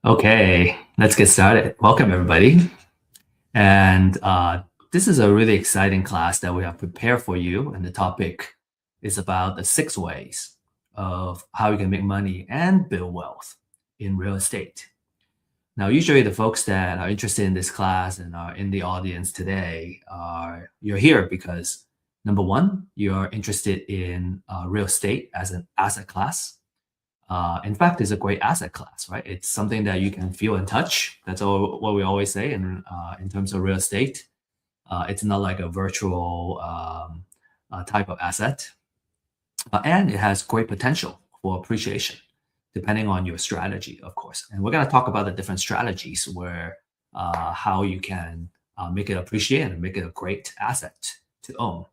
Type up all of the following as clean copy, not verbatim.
Okay, let's get started. Welcome, everybody. And this is a really exciting class that we have prepared for you. And the topic is about the 6 ways of how you can make money and build wealth in real estate. Now, usually the folks that are interested in this class and are in the audience today you're here because number one, you're interested in real estate as an asset class. In fact, it's a great asset class, right? It's something that you can feel and touch. That's all what we always say in terms of real estate. It's not like a virtual type of asset, and it has great potential for appreciation, depending on your strategy, of course. And we're going to talk about the different strategies where how you can make it appreciate and make it a great asset to own.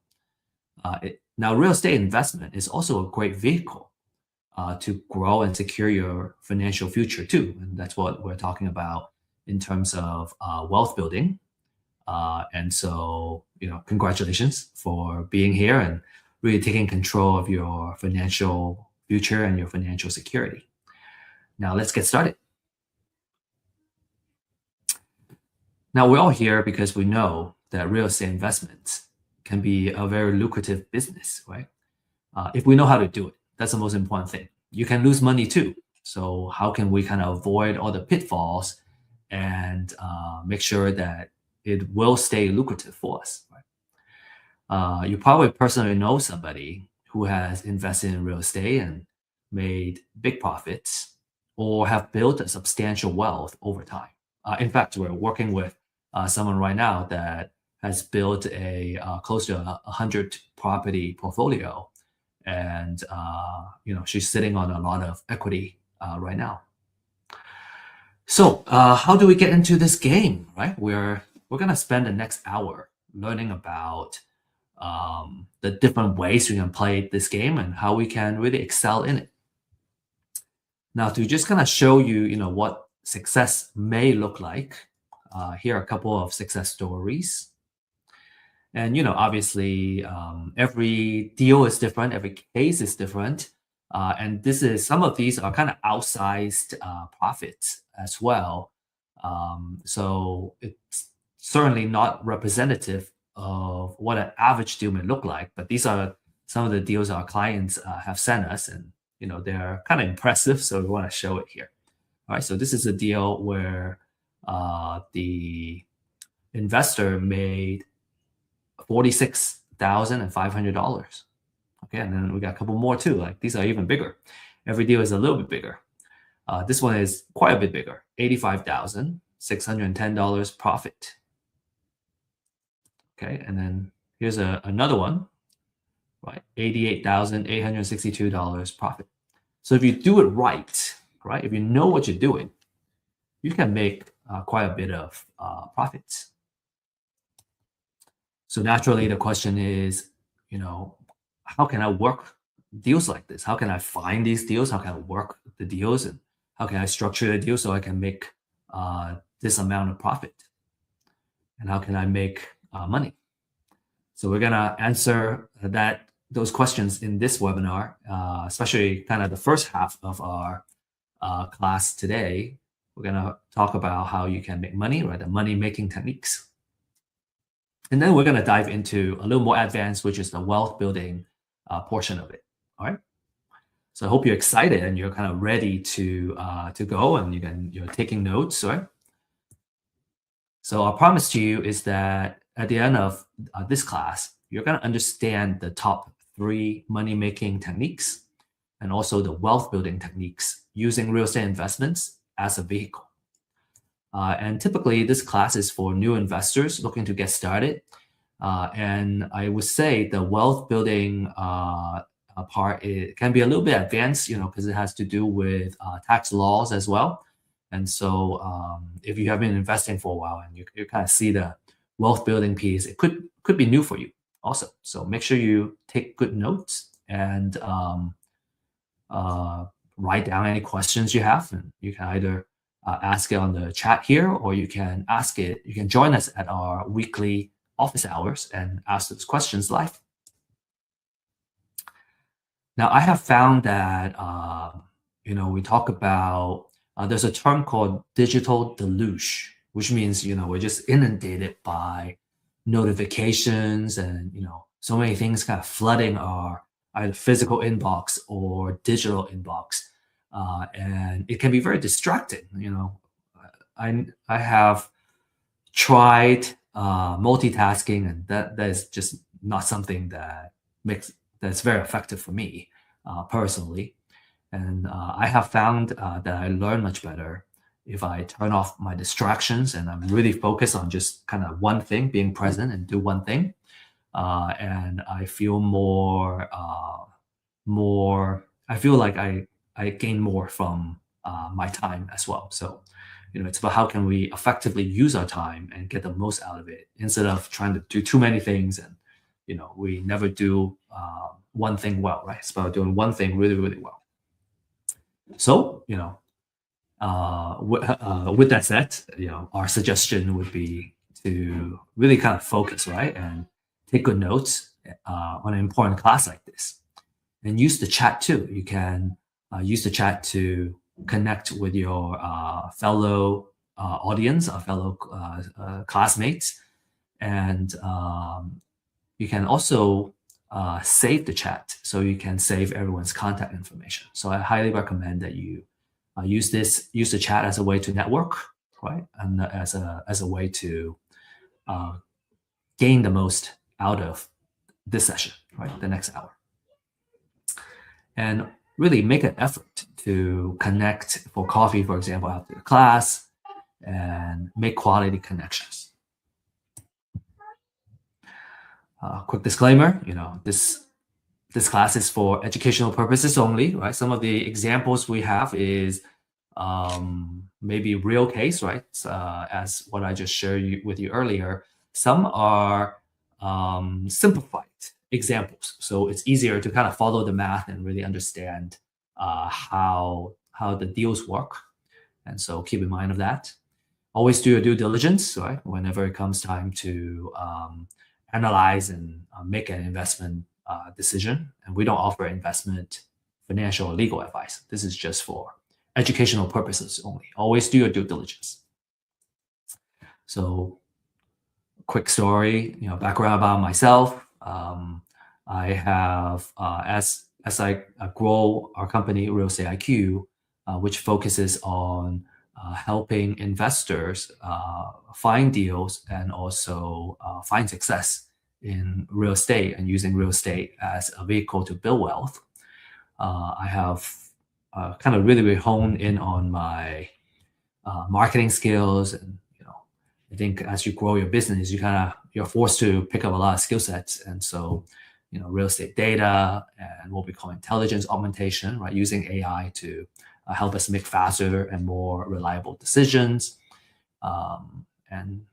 Now, real estate investment is also a great vehicle to grow and secure your financial future too. And that's what we're talking about in terms of wealth building. And so, congratulations for being here and really taking control of your financial future and your financial security. Now, let's get started. Now, we're all here because we know that real estate investments can be a very lucrative business, right? If we know how to do it, that's the most important thing. You can lose money too. So how can we kind of avoid all the pitfalls and make sure that it will stay lucrative for us? Right? You probably personally know somebody who has invested in real estate and made big profits or have built a substantial wealth over time. In fact, we're working with someone right now that has built a close to 100 property portfolio, and she's sitting on a lot of equity right now. So how do we get into this game, right? We're gonna spend the next hour learning about the different ways we can play this game and how we can really excel in it. Now, to just kind of show you, what success may look like, here are a couple of success stories. And obviously, every deal is different, every case is different, and some of these are kind of outsized profits as well. So it's certainly not representative of what an average deal may look like. But these are some of the deals our clients have sent us, and they're kind of impressive. So we want to show it here. All right. So this is a deal where the investor made $46,500. Okay, and then we got a couple more too. Like these are even bigger. Every deal is a little bit bigger. This one is quite a bit bigger. $85,610 profit. Okay, and then here's another one, right? $88,862 profit. So if you do it right, if you know what you're doing, you can make quite a bit of profits. So naturally, the question is, how can I work deals like this? How can I find these deals? How can I work the deals? And how can I structure the deal so I can make this amount of profit? And how can I make money? So we're gonna answer those questions in this webinar, especially kind of the first half of our class today. We're gonna talk about how you can make money, right? The money-making techniques. And then we're going to dive into a little more advanced, which is the wealth building portion of it. All right. So I hope you're excited and you're kind of ready to go, and you're taking notes, right? So our promise to you is that at the end of this class, you're going to understand the top 3 money-making techniques and also the wealth building techniques using real estate investments as a vehicle. And typically, this class is for new investors looking to get started. And I would say the wealth building part can be a little bit advanced, because it has to do with tax laws as well. And so if you have been investing for a while and you kind of see the wealth building piece, it could be new for you also. So make sure you take good notes and write down any questions you have. And you can either ask it on the chat here, or you can join us at our weekly office hours and ask those questions live. Now, I have found that, we talk about there's a term called digital deluge, which means, we're just inundated by notifications and, so many things kind of flooding our either physical inbox or digital inbox. And it can be very distracting. I have tried multitasking, and that is just not something that's very effective for me personally. And I have found that I learn much better if I turn off my distractions and I'm really focused on just kind of one thing, being present and do one thing. And I feel I feel like I gain more from my time as well. So, it's about how can we effectively use our time and get the most out of it instead of trying to do too many things and, we never do one thing well, right? It's about doing one thing really, really well. So, with that said, our suggestion would be to really kind of focus, right, and take good notes on an important class like this, and use the chat too. You can use the chat to connect with your fellow audience, fellow classmates, and you can also save the chat, so you can save everyone's contact information. So I highly recommend that you use the chat as a way to network, right, and as a way to uh, gain the most out of this session, right, the next hour, and really make an effort to connect for coffee, for example, after the class, and make quality connections. Quick disclaimer, this class is for educational purposes only, right? Some of the examples we have is maybe real case, right? As what I just shared with you earlier. Some are simplified examples, so it's easier to kind of follow the math and really understand how the deals work. And so keep in mind of that. Always do your due diligence, right? Whenever it comes time to analyze and make an investment decision. And we don't offer investment, financial, or legal advice. This is just for educational purposes only. Always do your due diligence. So, quick story, background about myself. I have, as I grow our company, Real Estate IQ, which focuses on helping investors find deals and also find success in real estate and using real estate as a vehicle to build wealth. I have kind of really honed in on my marketing skills, and I think as you grow your business, you're forced to pick up a lot of skill sets, and so real estate data and what we call intelligence augmentation, right, using AI to help us make faster and more reliable decisions. And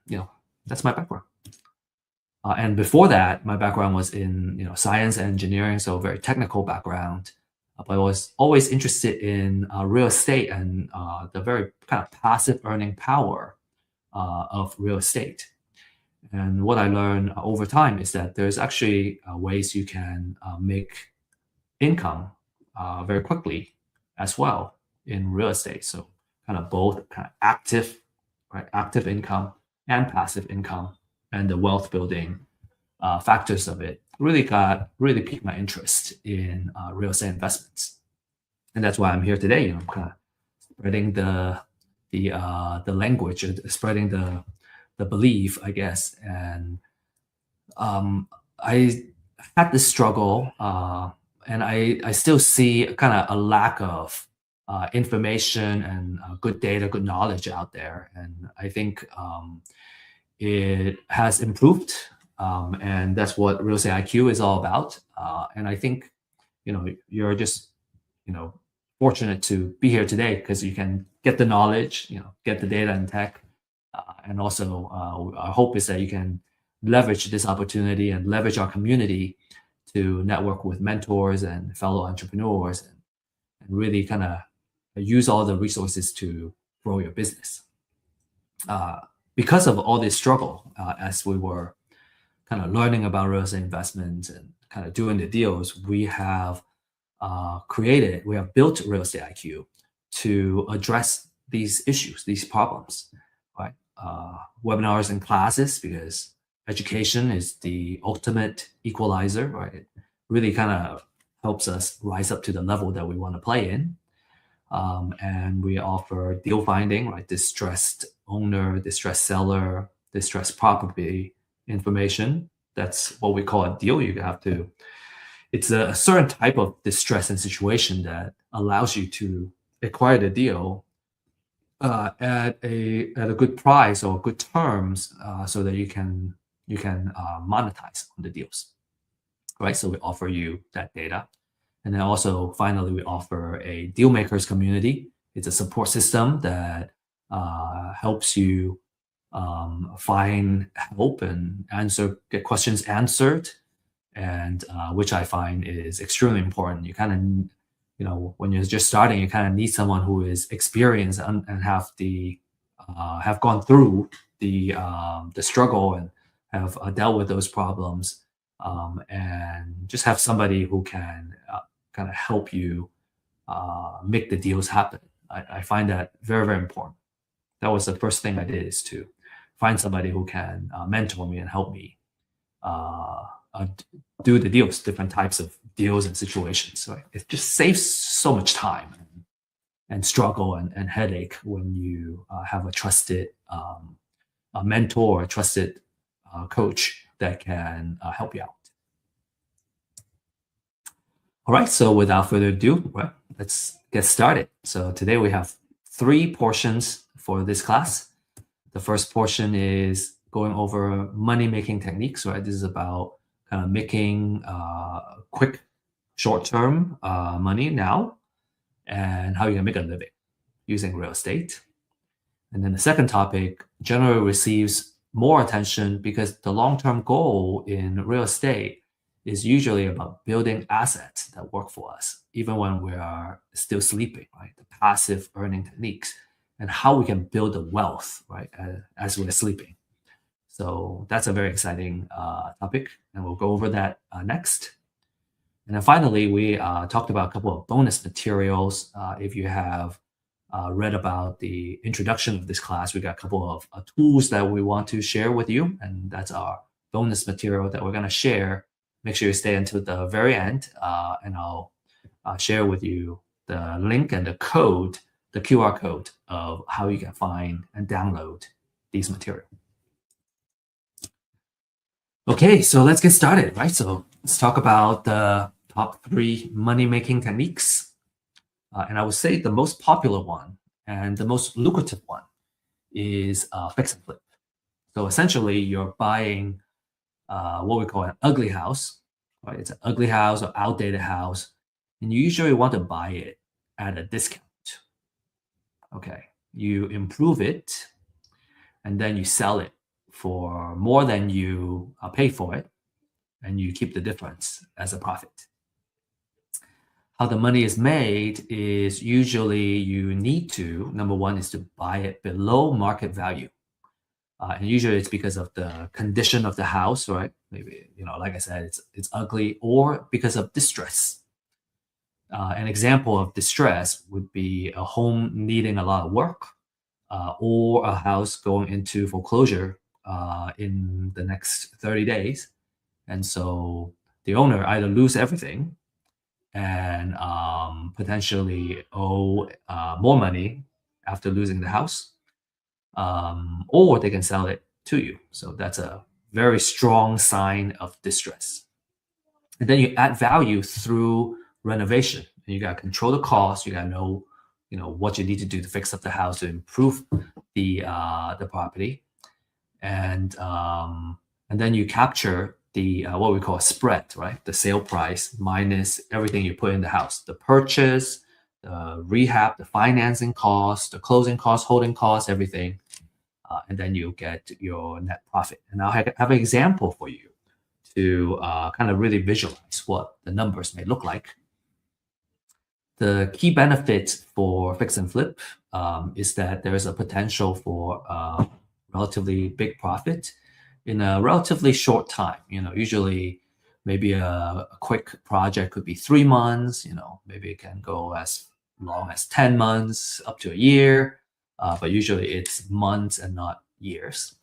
that's my background. And before that, my background was in science and engineering, so very technical background. But I was always interested in real estate and the very kind of passive earning power of real estate. And what I learned over time is that there's actually ways you can make income very quickly as well in real estate. So kind of both kind of active income and passive income, and the wealth building factors of it really piqued my interest in real estate investments. And that's why I'm here today. I'm kind of spreading the language, spreading the belief, I guess. And I had this struggle, and I still see kind of a lack of information and good data, good knowledge out there. And I think it has improved, and that's what Real Estate IQ is all about. And I think you're just fortunate to be here today because you can get the knowledge, get the data and tech, and also our hope is that you can leverage this opportunity and leverage our community to network with mentors and fellow entrepreneurs, and really kind of use all the resources to grow your business. Because of all this struggle, as we were kind of learning about real estate investments and kind of doing the deals, we have built Real Estate IQ to address these issues, these problems, right? Webinars and classes, because education is the ultimate equalizer, right? It really kind of helps us rise up to the level that we want to play in. And we offer deal finding, right? Distressed owner, distressed seller, distressed property information. That's what we call a deal. You have to, it's a certain type of distress and situation that allows you to acquire the deal at a good price or good terms, so that you can monetize on the deals, right? So we offer you that data. And then also, finally, we offer a deal makers community. It's a support system that helps you find help and get questions answered, and which I find is extremely important. You kind of, when you're just starting, you kind of need someone who is experienced and have gone through the struggle and have dealt with those problems, and just have somebody who can kind of help you make the deals happen. I find that very, very important. That was the first thing I did, is to find somebody who can mentor me and help me uh, uh, do the deals, different types of deals and situations. So it just saves so much time and struggle and headache when you have a trusted a mentor, a trusted coach that can help you out. All right, so without further ado, right, let's get started. So today we have 3 portions for this class. The first portion is going over money-making techniques, right? This is about kind of making quick, short-term money now, and how you can make a living using real estate. And then the second topic generally receives more attention because the long-term goal in real estate is usually about building assets that work for us, even when we are still sleeping, right? The passive earning techniques and how we can build the wealth, right, as we're sleeping. So that's a very exciting topic, and we'll go over that next. And then finally, we talked about a couple of bonus materials. If you have read about the introduction of this class, we got a couple of tools that we want to share with you, and that's our bonus material that we're going to share. Make sure you stay until the very end, and I'll share with you the link and the code, the QR code of how you can find and download these materials. Okay, so let's get started, right? So let's talk about the top 3 money-making techniques. And I would say the most popular one and the most lucrative one is fix and flip. So essentially, you're buying what we call an ugly house, right? It's an ugly house or outdated house, and you usually want to buy it at a discount. Okay, you improve it, and then you sell it for more than you pay for it, and you keep the difference as a profit. How the money is made is usually you need to, number one, is to buy it below market value. And usually it's because of the condition of the house, right? Maybe, like I said, it's ugly, or because of distress. An example of distress would be a home needing a lot of work, or a house going into foreclosure in the next 30 days. And so the owner either lose everything and potentially owe more money after losing the house, or they can sell it to you. So that's a very strong sign of distress. And then you add value through renovation. And you got to control the cost. You got to know, what you need to do to fix up the house to improve the property, and then you capture the what we call a spread, right? The sale price minus everything you put in the house, the purchase, the rehab, the financing cost, the closing cost, holding cost, everything, and then you get your net profit. And I'll have an example for you to kind of really visualize what the numbers may look like. The key benefit for fix and flip is that there is a potential for relatively big profit in a relatively short time. Usually maybe a quick project could be 3 months, maybe it can go as long as 10 months, up to a year. but usually it's months and not years.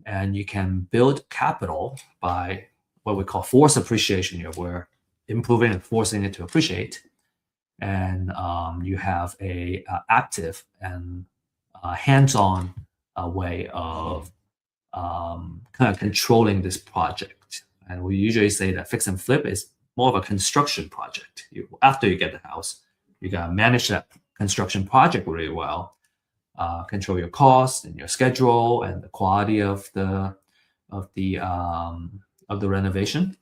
And you can build capital by what we call forced appreciation here, where improving and forcing it to appreciate. And you have a active and hands-on way of kind of controlling this project. And we usually say that fix and flip is more of a construction project. After you get the house, you gotta manage that construction project really well, control your costs and your schedule and the quality of the renovation,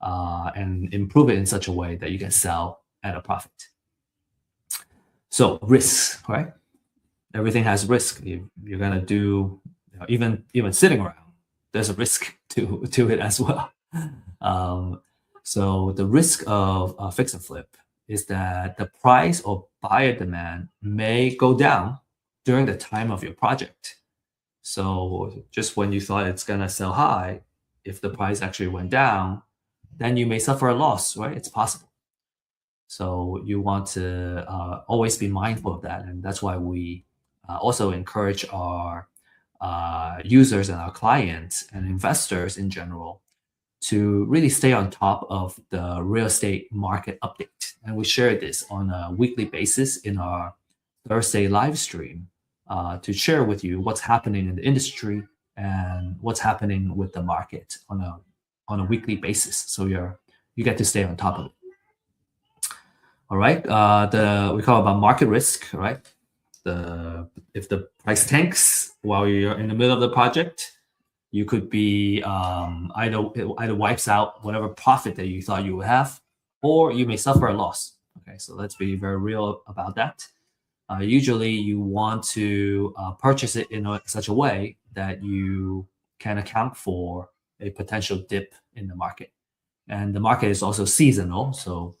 and improve it in such a way that you can sell at a profit. So risks, right? Everything has risk. You're gonna do, even sitting around, there's a risk to it as well. So the risk of fix and flip is that the price or buyer demand may go down during the time of your project. So just when you thought it's gonna sell high, if the price actually went down, then you may suffer a loss, right? It's possible. So you want to always be mindful of that, and that's why we also encourage our users and our clients and investors in general to really stay on top of the real estate market update. And we share this on a weekly basis in our Thursday live stream to share with you what's happening in the industry and what's happening with the market on a weekly basis. So you get to stay on top of it. All right. We call it about market risk, right? If the price tanks while you're in the middle of the project, you could be either wipes out whatever profit that you thought you would have, or you may suffer a loss. Okay, so let's be very real about that. Usually, you want to purchase it in such a way that you can account for a potential dip in the market, and the market is also seasonal. So,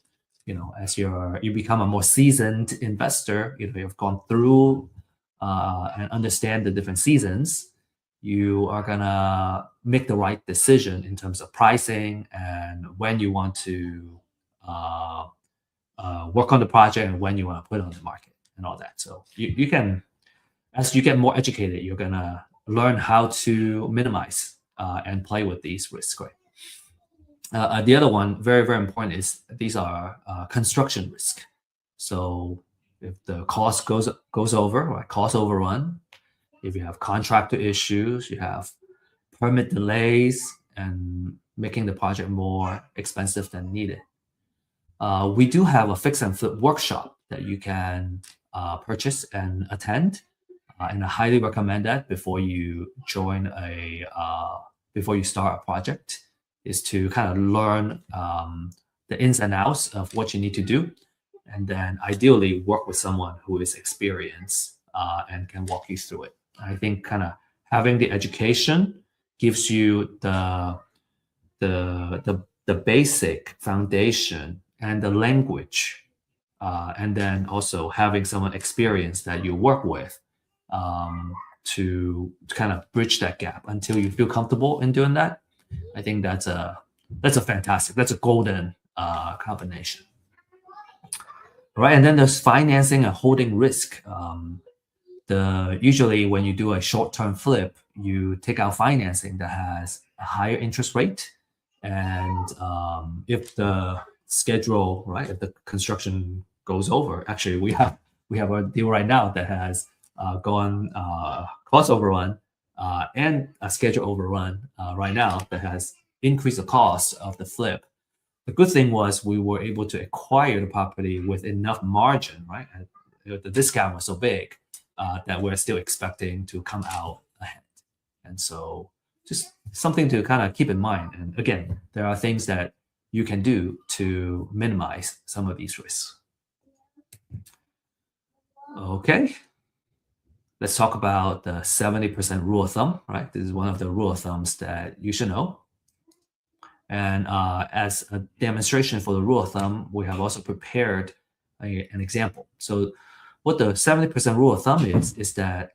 as you become a more seasoned investor, you've gone through and understand the different seasons, you are gonna make the right decision in terms of pricing and when you want to work on the project and when you want to put it on the market and all that. So you can, as you get more educated, you're gonna learn how to minimize and play with these risks, right? The other one, very, very important, is these are construction risk. So if the cost goes over, right, cost overrun, if you have contractor issues, you have permit delays, and making the project more expensive than needed. We do have a fix and flip workshop that you can purchase and attend, and I highly recommend that before you before you start a project, is to kind of learn the ins and outs of what you need to do, and then ideally work with someone who is experienced and can walk you through it. I think kind of having the education gives you the basic foundation and the language, and then also having someone experienced that you work with to kind of bridge that gap until you feel comfortable in doing that. I think that's a golden combination. Right, and then there's financing and holding risk. Usually when you do a short-term flip, you take out financing that has a higher interest rate, and if the schedule, right, if the construction goes over, actually we have a deal right now that has gone cost overrun and a schedule overrun right now that has increased the cost of the flip. The good thing was we were able to acquire the property with enough margin, right? And the discount was so big that we're still expecting to come out ahead. And so just something to kind of keep in mind. And again, there are things that you can do to minimize some of these risks. Okay. Let's talk about the 70% rule of thumb, right? This is one of the rule of thumbs that you should know. And as a demonstration for the rule of thumb, we have also prepared an example. So what the 70% rule of thumb is that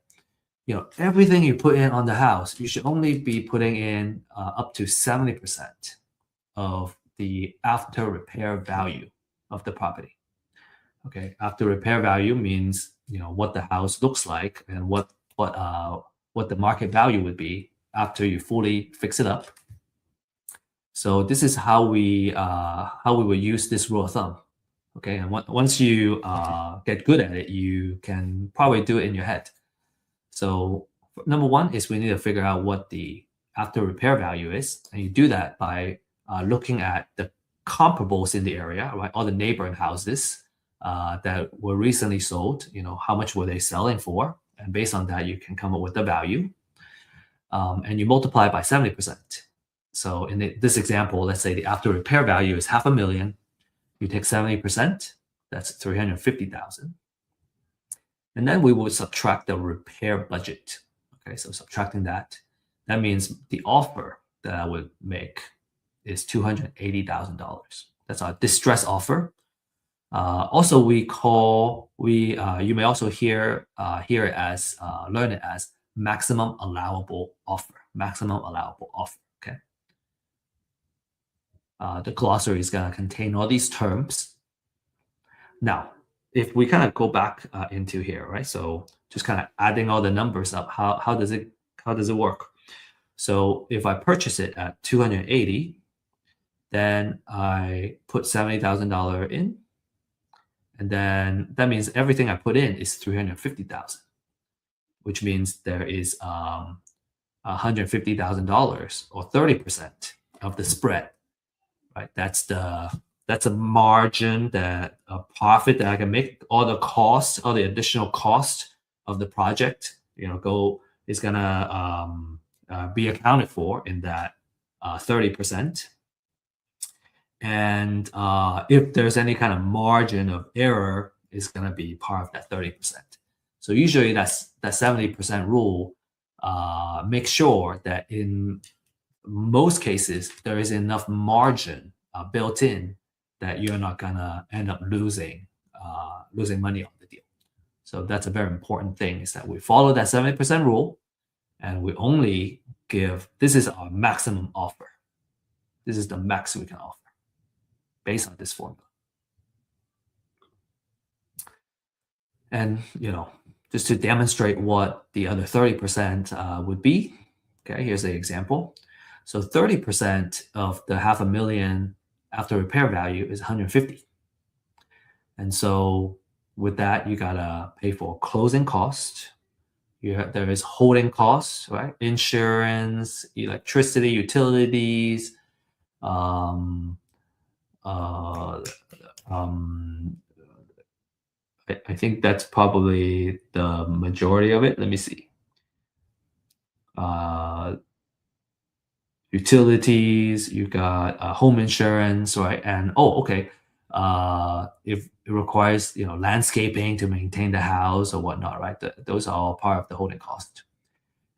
everything you put in on the house, you should only be putting in up to 70% of the after repair value of the property. Okay, after repair value means what the house looks like and what the market value would be after you fully fix it up. So this is how we would use this rule of thumb. Okay, and once you get good at it, you can probably do it in your head. So number one is we need to figure out what the after repair value is, and you do that by looking at the comparables in the area, right? All the neighboring houses that were recently sold. How much were they selling for? And based on that, you can come up with the value, and you multiply it by 70%. So in this example, let's say the after repair value is $500,000. You take 70%, that's 350,000. And then we would subtract the repair budget. Okay, so subtracting that means the offer that I would make is $280,000. That's our distress offer. Also, you may also hear it as learn it as maximum allowable offer. Maximum allowable offer. Okay. The glossary is going to contain all these terms. Now, if we kind of go back into here, right? So just kind of adding all the numbers up, how does it work? So if I purchase it at 280, then I put $70,000 in, and then that means everything I put in is 350,000, which means there is $150,000 or 30% of the spread, right? That's a margin, that a profit that I can make. All the additional cost of the project, is gonna be accounted for in that 30%. And if there's any kind of margin of error, is gonna be part of that 30%. So usually that 70% rule makes sure that in most cases there is enough margin built in that you're not gonna end up losing money on the deal. So that's a very important thing, is that we follow that 70% rule, and we only this is our maximum offer. This is the max we can offer based on this formula. And just to demonstrate what the other 30% would be, okay, here's an example. So 30% of the $500,000 after repair value is 150. And so with that, you gotta pay for closing cost. There is holding costs, right? Insurance, electricity, utilities, I think that's probably the majority of it. Let me see. Utilities, you got home insurance, right? And if it requires landscaping to maintain the house or whatnot, right? Those are all part of the holding cost.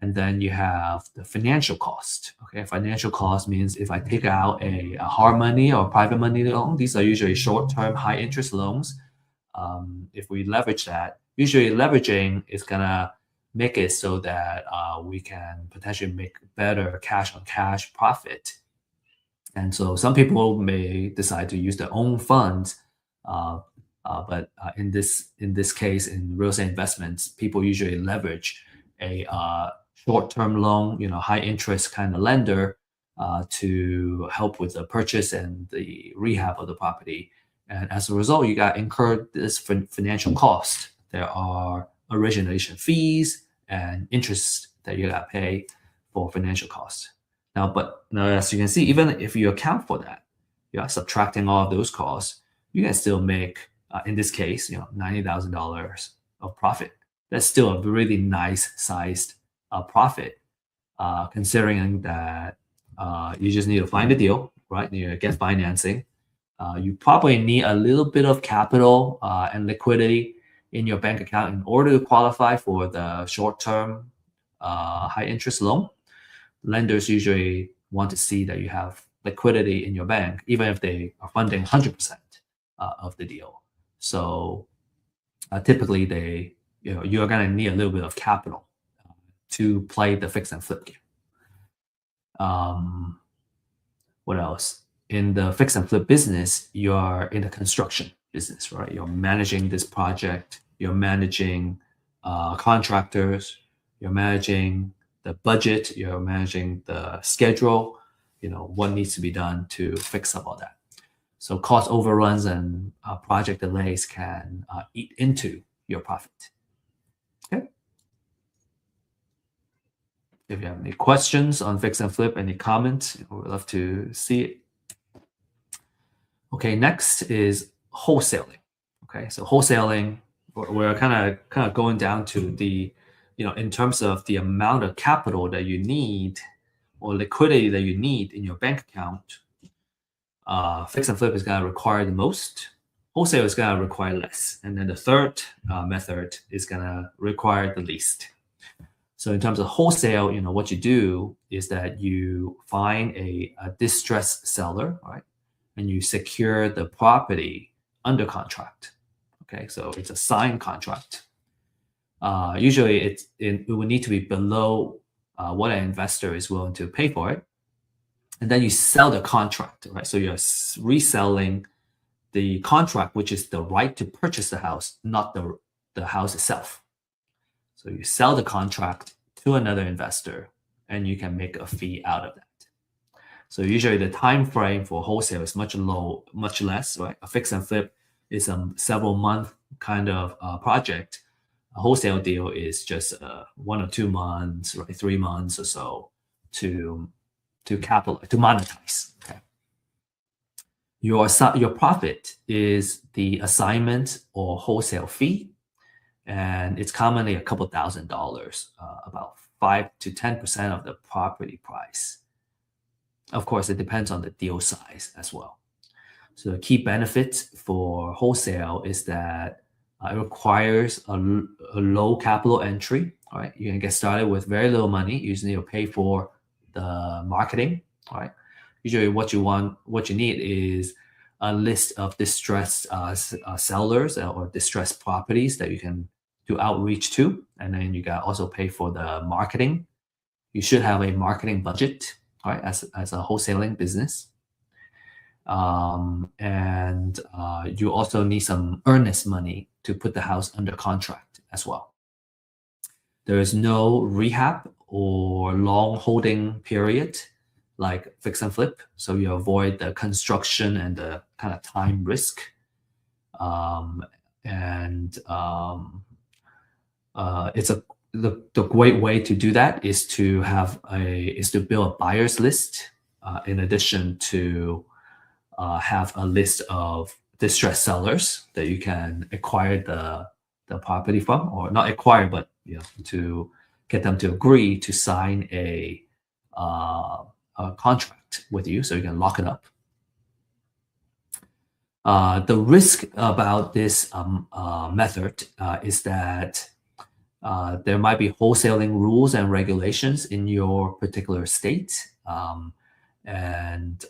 And then you have the financial cost. Okay, financial cost means if I take out a hard money or private money loan, these are usually short-term, high-interest loans. If we leverage that, usually leveraging is gonna make it so that we can potentially make better cash-on-cash profit. And so some people may decide to use their own funds, but in this case, in real estate investments, people usually leverage a short-term loan, high-interest kind of lender to help with the purchase and the rehab of the property. And as a result, you got incurred this financial cost. There are origination fees and interest that you got to pay for financial costs. Now, as you can see, even if you account for that, you are subtracting all of those costs, you can still make, in this case, $90,000 of profit. That's still a really nice sized profit, considering that you just need to find a deal, right? You get financing. You probably need a little bit of capital and liquidity in your bank account in order to qualify for the short-term high-interest loan. Lenders usually want to see that you have liquidity in your bank, even if they are funding 100% of the deal. So typically, you're going to need a little bit of capital to play the fix and flip game. What else? In the fix and flip business, you are in the construction. business, right? You're managing this project, you're managing contractors, you're managing the budget, you're managing the schedule, what needs to be done to fix up all that. So cost overruns and project delays can eat into your profit. Okay. If you have any questions on fix and flip, any comments, we'd love to see it. Okay, next is wholesaling. Okay, so wholesaling, we're kind of going down to the, in terms of the amount of capital that you need or liquidity that you need in your bank account. Fix and flip is going to require the most. Wholesale is going to require less. And then the third method is going to require the least. So in terms of wholesale, what you do is that you find a distressed seller, right? And you secure the property under contract. Okay, so it's a signed contract. Usually it will need to be below what an investor is willing to pay for it. And then you sell the contract, right? So you're reselling the contract, which is the right to purchase the house, not the house itself. So you sell the contract to another investor and you can make a fee out of that. So usually the time frame for wholesale is much less, right? A fix and flip is a several month kind of project. A wholesale deal is just 1 or 2 months, right? 3 months or so to monetize. Okay. Your profit is the assignment or wholesale fee, and it's commonly a couple $1,000s, about 5 to 10% of the property price. Of course, it depends on the deal size as well. So the key benefit for wholesale is that it requires a low capital entry. All right, you can get started with very little money. You just need to pay for the marketing. All right, usually what you need is a list of distressed sellers or distressed properties that you can do outreach to, and then you got also pay for the marketing. You should have a marketing budget, right, as a wholesaling business. And you also need some earnest money to put the house under contract as well. There is no rehab or long holding period like fix and flip, so you avoid the construction and the kind of time risk. It's the great way to do that is to build a buyer's list in addition to have a list of distressed sellers that you can acquire the property from, or not acquire, but to get them to agree to sign a contract with you, so you can lock it up. The risk about this method is that there might be wholesaling rules and regulations in your particular state. And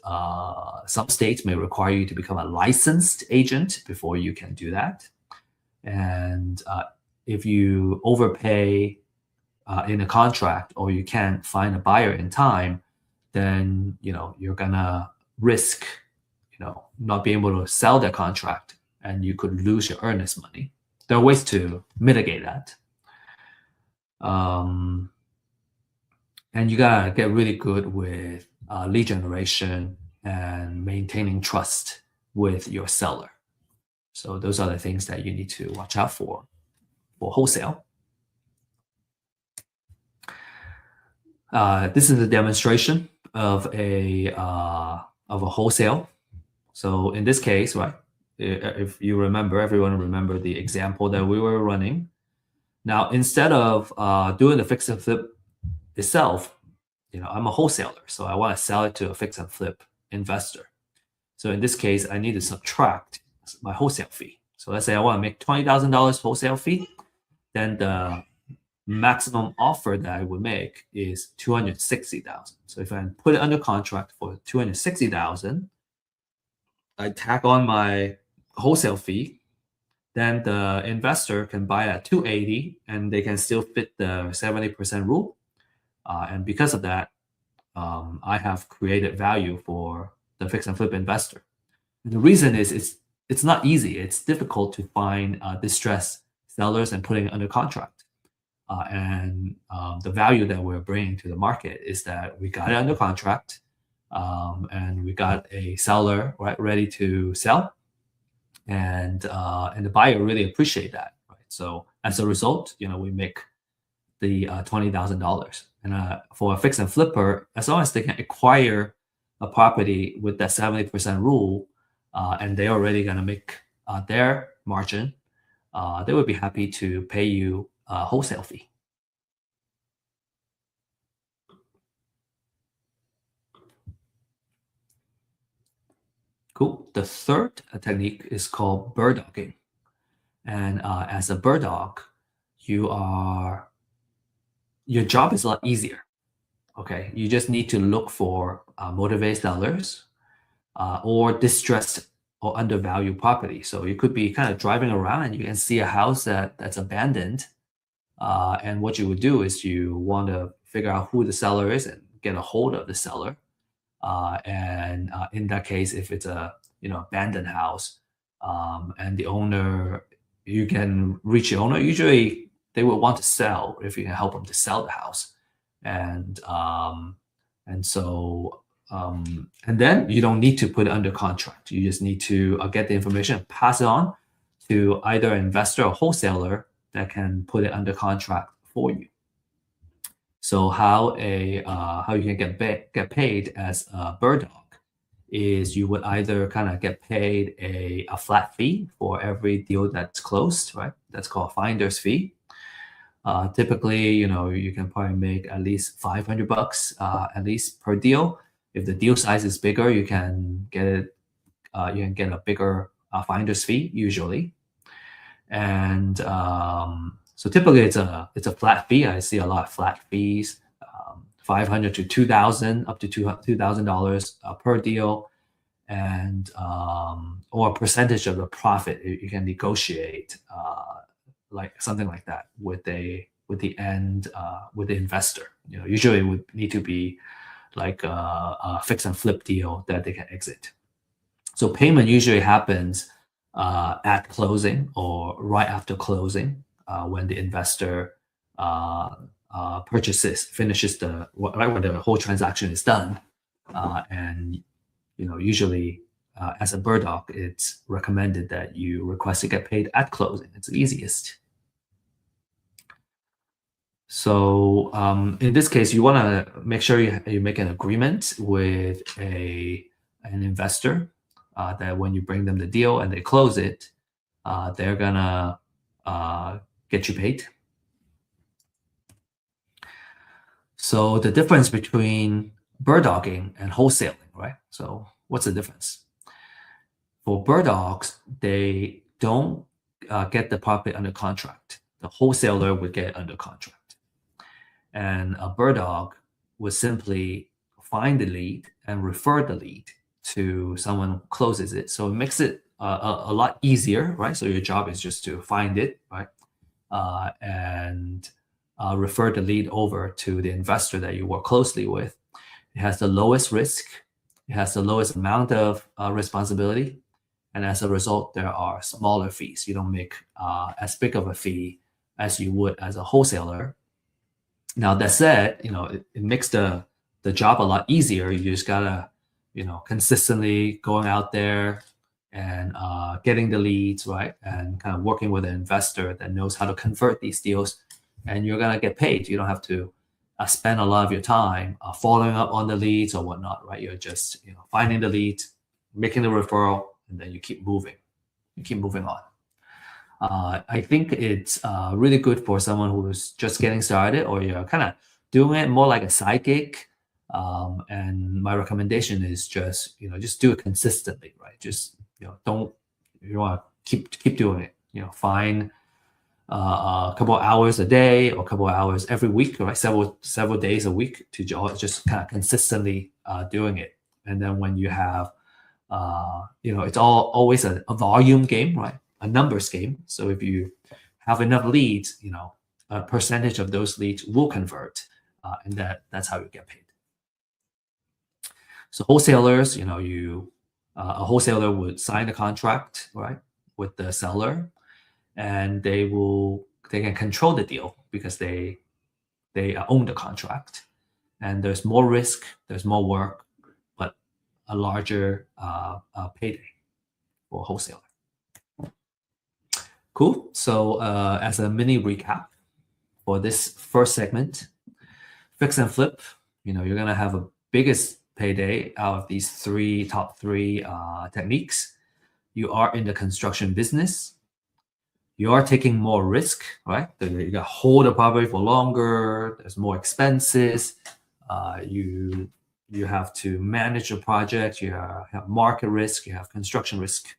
some states may require you to become a licensed agent before you can do that. And if you overpay in a contract, or you can't find a buyer in time, then you're gonna risk not being able to sell that contract, and you could lose your earnest money. There are ways to mitigate that. And you gotta get really good with lead generation and maintaining trust with your seller. So those are the things that you need to watch out for wholesale. This is a demonstration of a wholesale. So in this case, right, if you remember, everyone remember the example that we were running. Now, instead of doing the fix and flip itself, I'm a wholesaler, so I want to sell it to a fix and flip investor. So in this case, I need to subtract my wholesale fee. So let's say I want to make $20,000 wholesale fee, then the maximum offer that I would make is $260,000. So if I put it under contract for $260,000, I tack on my wholesale fee, then the investor can buy at $280, and they can still fit the 70% rule. And because of that, I have created value for the fix and flip investor. And the reason is it's not easy. It's difficult to find distressed sellers and putting it under contract. And the value that we're bringing to the market is that we got it under contract, and we got a seller ready to sell, and the buyer really appreciate that. Right? So as a result, we make the $20,000. And for a fix and flipper, as long as they can acquire a property with that 70% rule, and they're already going to make their margin, they would be happy to pay you a wholesale fee. Cool. The third technique is called bird dogging. And as a bird dog, your job is a lot easier. Okay, you just need to look for motivated sellers or distressed or undervalued property. So you could be kind of driving around and you can see a house that's abandoned. And what you would do is you want to figure out who the seller is and get a hold of the seller. And in that case, if it's a abandoned house, and the owner, you can reach the owner. Usually, they will want to sell if you can help them to sell the house, and so and then you don't need to put it under contract. You just need to get the information and pass it on to either an investor or wholesaler that can put it under contract for you. So how you can get paid as a bird dog is you would either kind of get paid a flat fee for every deal that's closed, right? That's called finder's fee. Typically, you can probably make at least $500 at least per deal. If the deal size is bigger, you can get it. You can get a bigger finder's fee usually, and so typically it's a flat fee. I see a lot of flat fees, $500 to $2,000, up to $2,000 per deal, and or a percentage of the profit. You can negotiate like something like that with the investor. Usually it would need to be like a fix and flip deal that they can exit. So payment usually happens at closing or right after closing, when the investor finishes when the whole transaction is done, and usually as a bird dog, it's recommended that you request to get paid at closing. It's the easiest. So in this case, you want to make sure you make an agreement with an investor that when you bring them the deal and they close it, they're gonna get you paid. So the difference between bird dogging and wholesaling, right? So what's the difference? For bird dogs, they don't get the property under contract. The wholesaler would get under contract. And a bird dog would simply find the lead and refer the lead to someone who closes it. So it makes it a lot easier, right? So your job is just to find it, right? And refer the lead over to the investor that you work closely with. It has the lowest risk. It has the lowest amount of responsibility. And as a result, there are smaller fees. You don't make as big of a fee as you would as a wholesaler. Now that said, it makes the job a lot easier. You just gotta, consistently going out there and getting the leads, right? And kind of working with an investor that knows how to convert these deals, and you're gonna get paid. You don't have to spend a lot of your time following up on the leads or whatnot, right? You're just, finding the lead, making the referral, and then you keep moving. You keep moving on. I think it's really good for someone who's just getting started, or you're kind of doing it more like a side gig. And my recommendation is just do it consistently, right? Just don't you want to keep doing it. Find a couple of hours a day or a couple of hours every week, right? Several days a week to just kind of consistently doing it. And then when you have it's always a volume game, right? A numbers game. So if you have enough leads, a percentage of those leads will convert, and that's how you get paid. So wholesalers, you A wholesaler would sign a contract, right, with the seller, and they can control the deal because they own the contract. And there's more risk, there's more work, but a larger payday for a wholesaler. Cool. So as a mini recap for this first segment, fix and flip, you're gonna have a biggest payday out of these top three techniques. You are in the construction business. You are taking more risk, right? You got to hold the property for longer. There's more expenses. You have to manage the project. You have market risk. You have construction risk.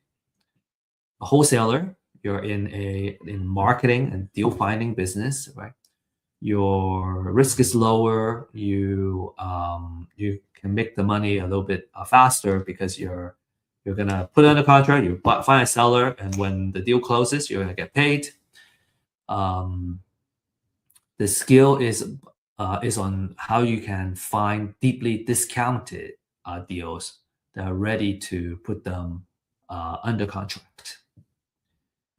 A wholesaler, you're in marketing and deal finding business, right? Your risk is lower. You can make the money a little bit faster because you're gonna put in a contract. You find a seller, and when the deal closes, you're gonna get paid. The skill is on how you can find deeply discounted deals that are ready to put them under contract.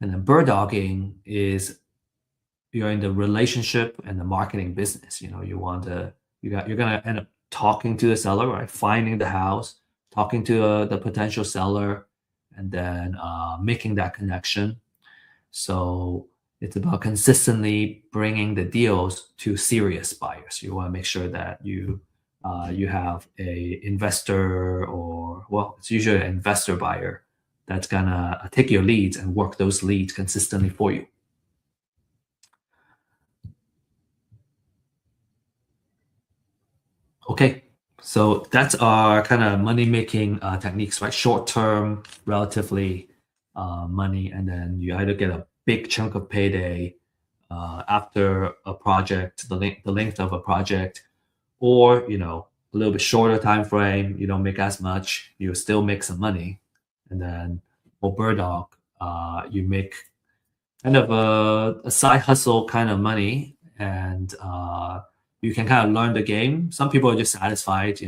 And then bird dogging is you're in the relationship and the marketing business. You're gonna end up talking to the seller, right? Finding the house, talking to the potential seller, and then making that connection. So it's about consistently bringing the deals to serious buyers. You want to make sure that you have a investor, or it's usually an investor buyer that's gonna take your leads and work those leads consistently for you. Okay, so that's our kind of money-making techniques, right? Short-term, relatively money, and then you either get a big chunk of payday after a project, the length of a project, or a little bit shorter time frame. You don't make as much, you still make some money, and then for bird dog, you make kind of a side hustle kind of money, and you can kind of learn the game. Some people are just satisfied,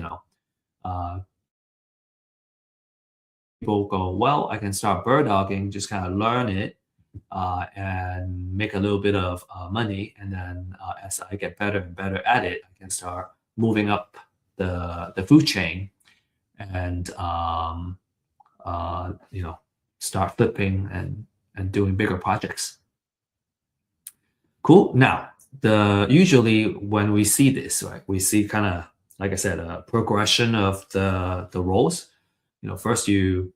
people go, well, I can start bird dogging, just kind of learn it and make a little bit of money. And then as I get better and better at it, I can start moving up the food chain and, start flipping and doing bigger projects. Cool. Now, usually when we see this, right, we see kind of, like I said, a progression of the roles. First you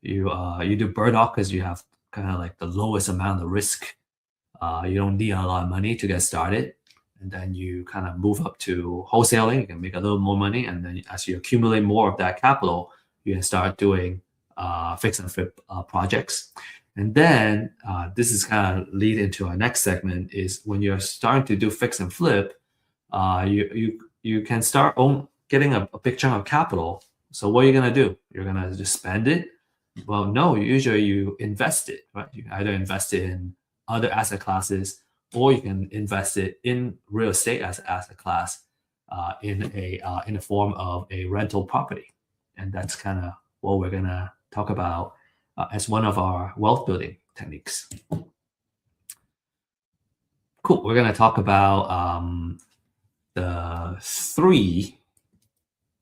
do bird dog because you have kind of like the lowest amount of risk. You don't need a lot of money to get started, and then you kind of move up to wholesaling. You can make a little more money, and then as you accumulate more of that capital, you can start doing fix and flip projects. And then this is kind of lead into our next segment, is when you're starting to do fix and flip, you can start getting a big chunk of capital. So what are you gonna do? You're gonna just spend it? Well, no, usually you invest it, right? You either invest it in other asset classes, or you can invest it in real estate as an asset class in the form of a rental property. And that's kind of what we're gonna talk about as one of our wealth building techniques. Cool. We're gonna talk about the 3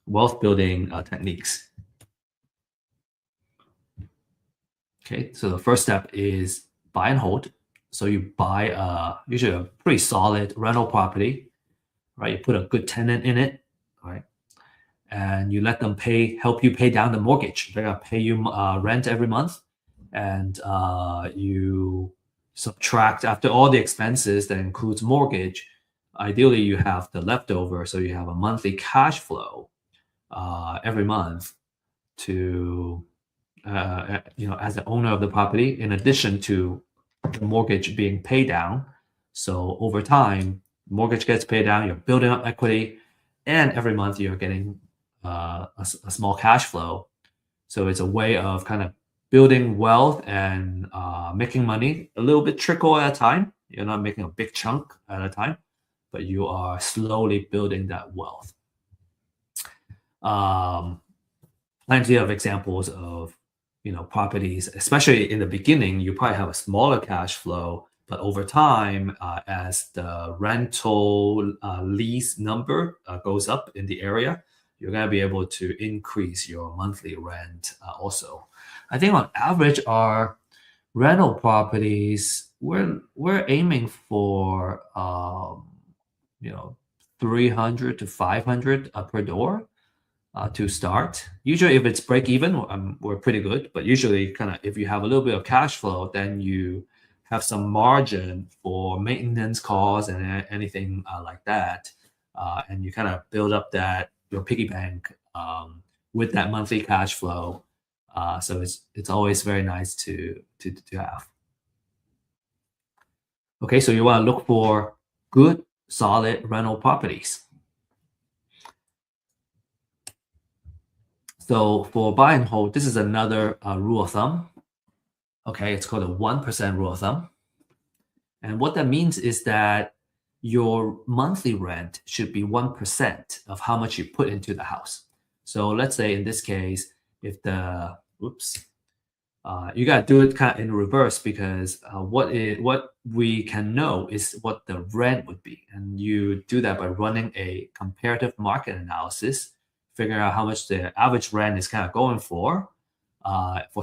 wealth building techniques. Okay, so the first step is buy and hold. So you buy usually a pretty solid rental property, right? You put a good tenant in it, right? And you let them help you pay down the mortgage. They're gonna pay you rent every month, and you subtract after all the expenses that includes mortgage. Ideally, you have the leftover, so you have a monthly cash flow every month to as the owner of the property, in addition to the mortgage being paid down. So over time, mortgage gets paid down, you're building up equity, and every month you're getting a small cash flow. So it's a way of kind of building wealth and making money a little bit trickle at a time. You're not making a big chunk at a time, but you are slowly building that wealth. plenty of examples of properties, especially in the beginning. You probably have a smaller cash flow, but over time, as the rental lease number goes up in the area, you're going to be able to increase your monthly rent also. I think on average, our rental properties, we're aiming for 300 to 500 per door to start. Usually, if it's break even, we're pretty good. But usually, kind of, if you have a little bit of cash flow, then you have some margin for maintenance costs and anything like that, and you kind of build up that your piggy bank with that monthly cash flow. So it's always very nice to have. Okay, so you want to look for good, solid rental properties. So for buy and hold, this is another rule of thumb. Okay, it's called a 1% rule of thumb. And what that means is that your monthly rent should be 1% of how much you put into the house. So let's say in this case, if you got to do it kind of in reverse, because what we can know is what the rent would be. And you do that by running a comparative market analysis, figuring out how much the average rent is kind of going for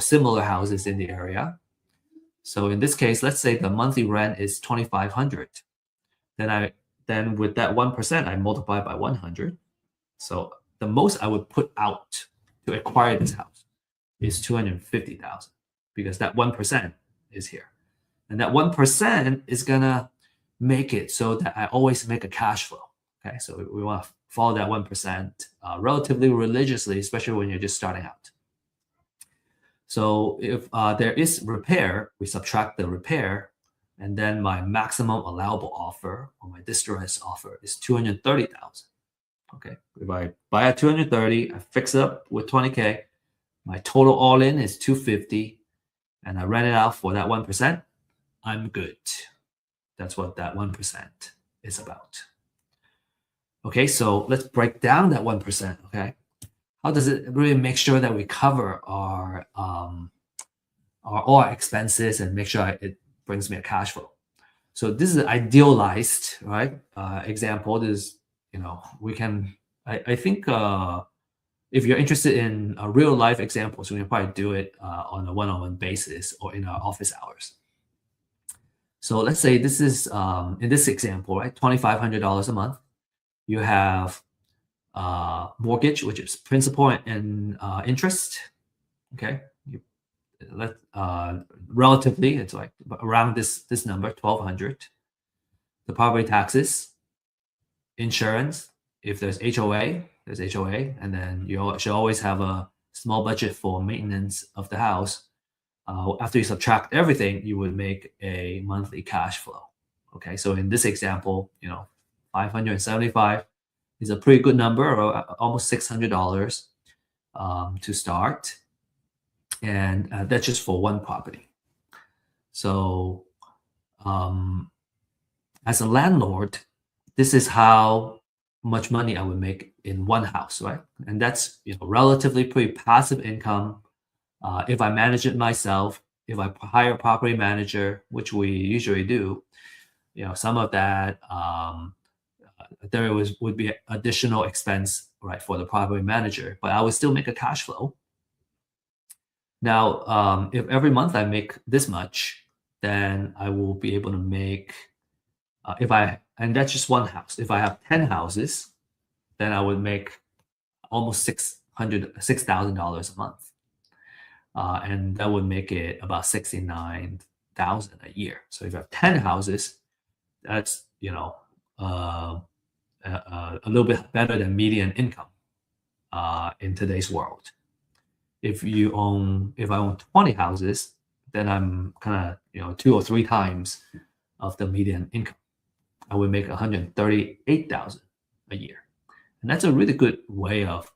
similar houses in the area. So in this case, let's say the monthly rent is 2,500. Then with that 1%, I multiply by 100. So the most I would put out to acquire this house is 250,000, because that 1% is here. And that 1% is gonna make it so that I always make a cash flow. Okay, so we want to follow that 1% relatively religiously, especially when you're just starting out. So if there is repair, we subtract the repair, and then my maximum allowable offer, or my distress offer, is 230,000. Okay, if I buy at 230, I fix it up with 20K, my total all in is 250, and I rent it out for that 1%, I'm good. That's what that 1% is about. Okay, so let's break down that 1%. Okay, how does it really make sure that we cover our all our expenses and make sure it brings me a cash flow? So this is an idealized, right, example. This, we can. I think if you're interested in real life examples, we can probably do it on a one-on-one basis or in our office hours. So let's say this is in this example, right, $2,500 a month. You have mortgage, which is principal and interest. Okay, relatively, it's like around this number, 1,200. The property taxes, insurance. If there's HOA, there's HOA, and then you should always have a small budget for maintenance of the house. After you subtract everything, you would make a monthly cash flow. Okay, so in this example, 575 is a pretty good number, or almost $600 to start, and that's just for one property. So, as a landlord, this is how much money I would make in one house, right? And that's relatively pretty passive income. If I manage it myself, if I hire a property manager, which we usually do, some of that there would be additional expense, right, for the property manager, but I would still make a cash flow. Now, if every month I make this much, then I will be able to make and that's just one house. If I have 10 houses, then I would make almost $6,000 a month. And that would make it about 69,000 a year. So if you have 10 houses, that's a little bit better than median income in today's world. If I own 20 houses, then I'm kind of 2 or 3 times of the median income. I would make 138,000 a year, and that's a really good way of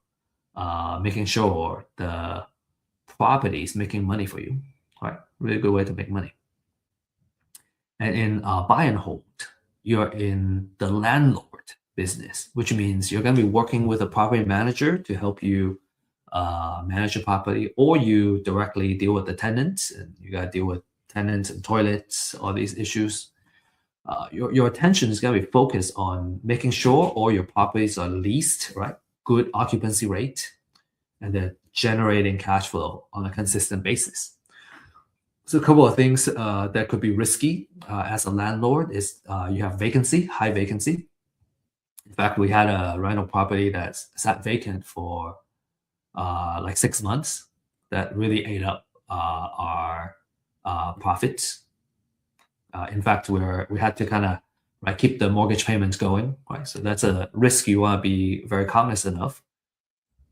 making sure the property is making money for you. Right, really good way to make money. And in buy and hold, you're in the landlord business, which means you're going to be working with a property manager to help you manage a property, or you directly deal with the tenants, and you got to deal with tenants and toilets, all these issues. Your attention is going to be focused on making sure all your properties are leased, right? Good occupancy rate, and then generating cash flow on a consistent basis. So a couple of things that could be risky as a landlord is you have vacancy, high vacancy. In fact, we had a rental property that sat vacant for like 6 months. That really ate up our profits. In fact, we had to kind of keep the mortgage payments going, right? So that's a risk you want to be very cognizant of.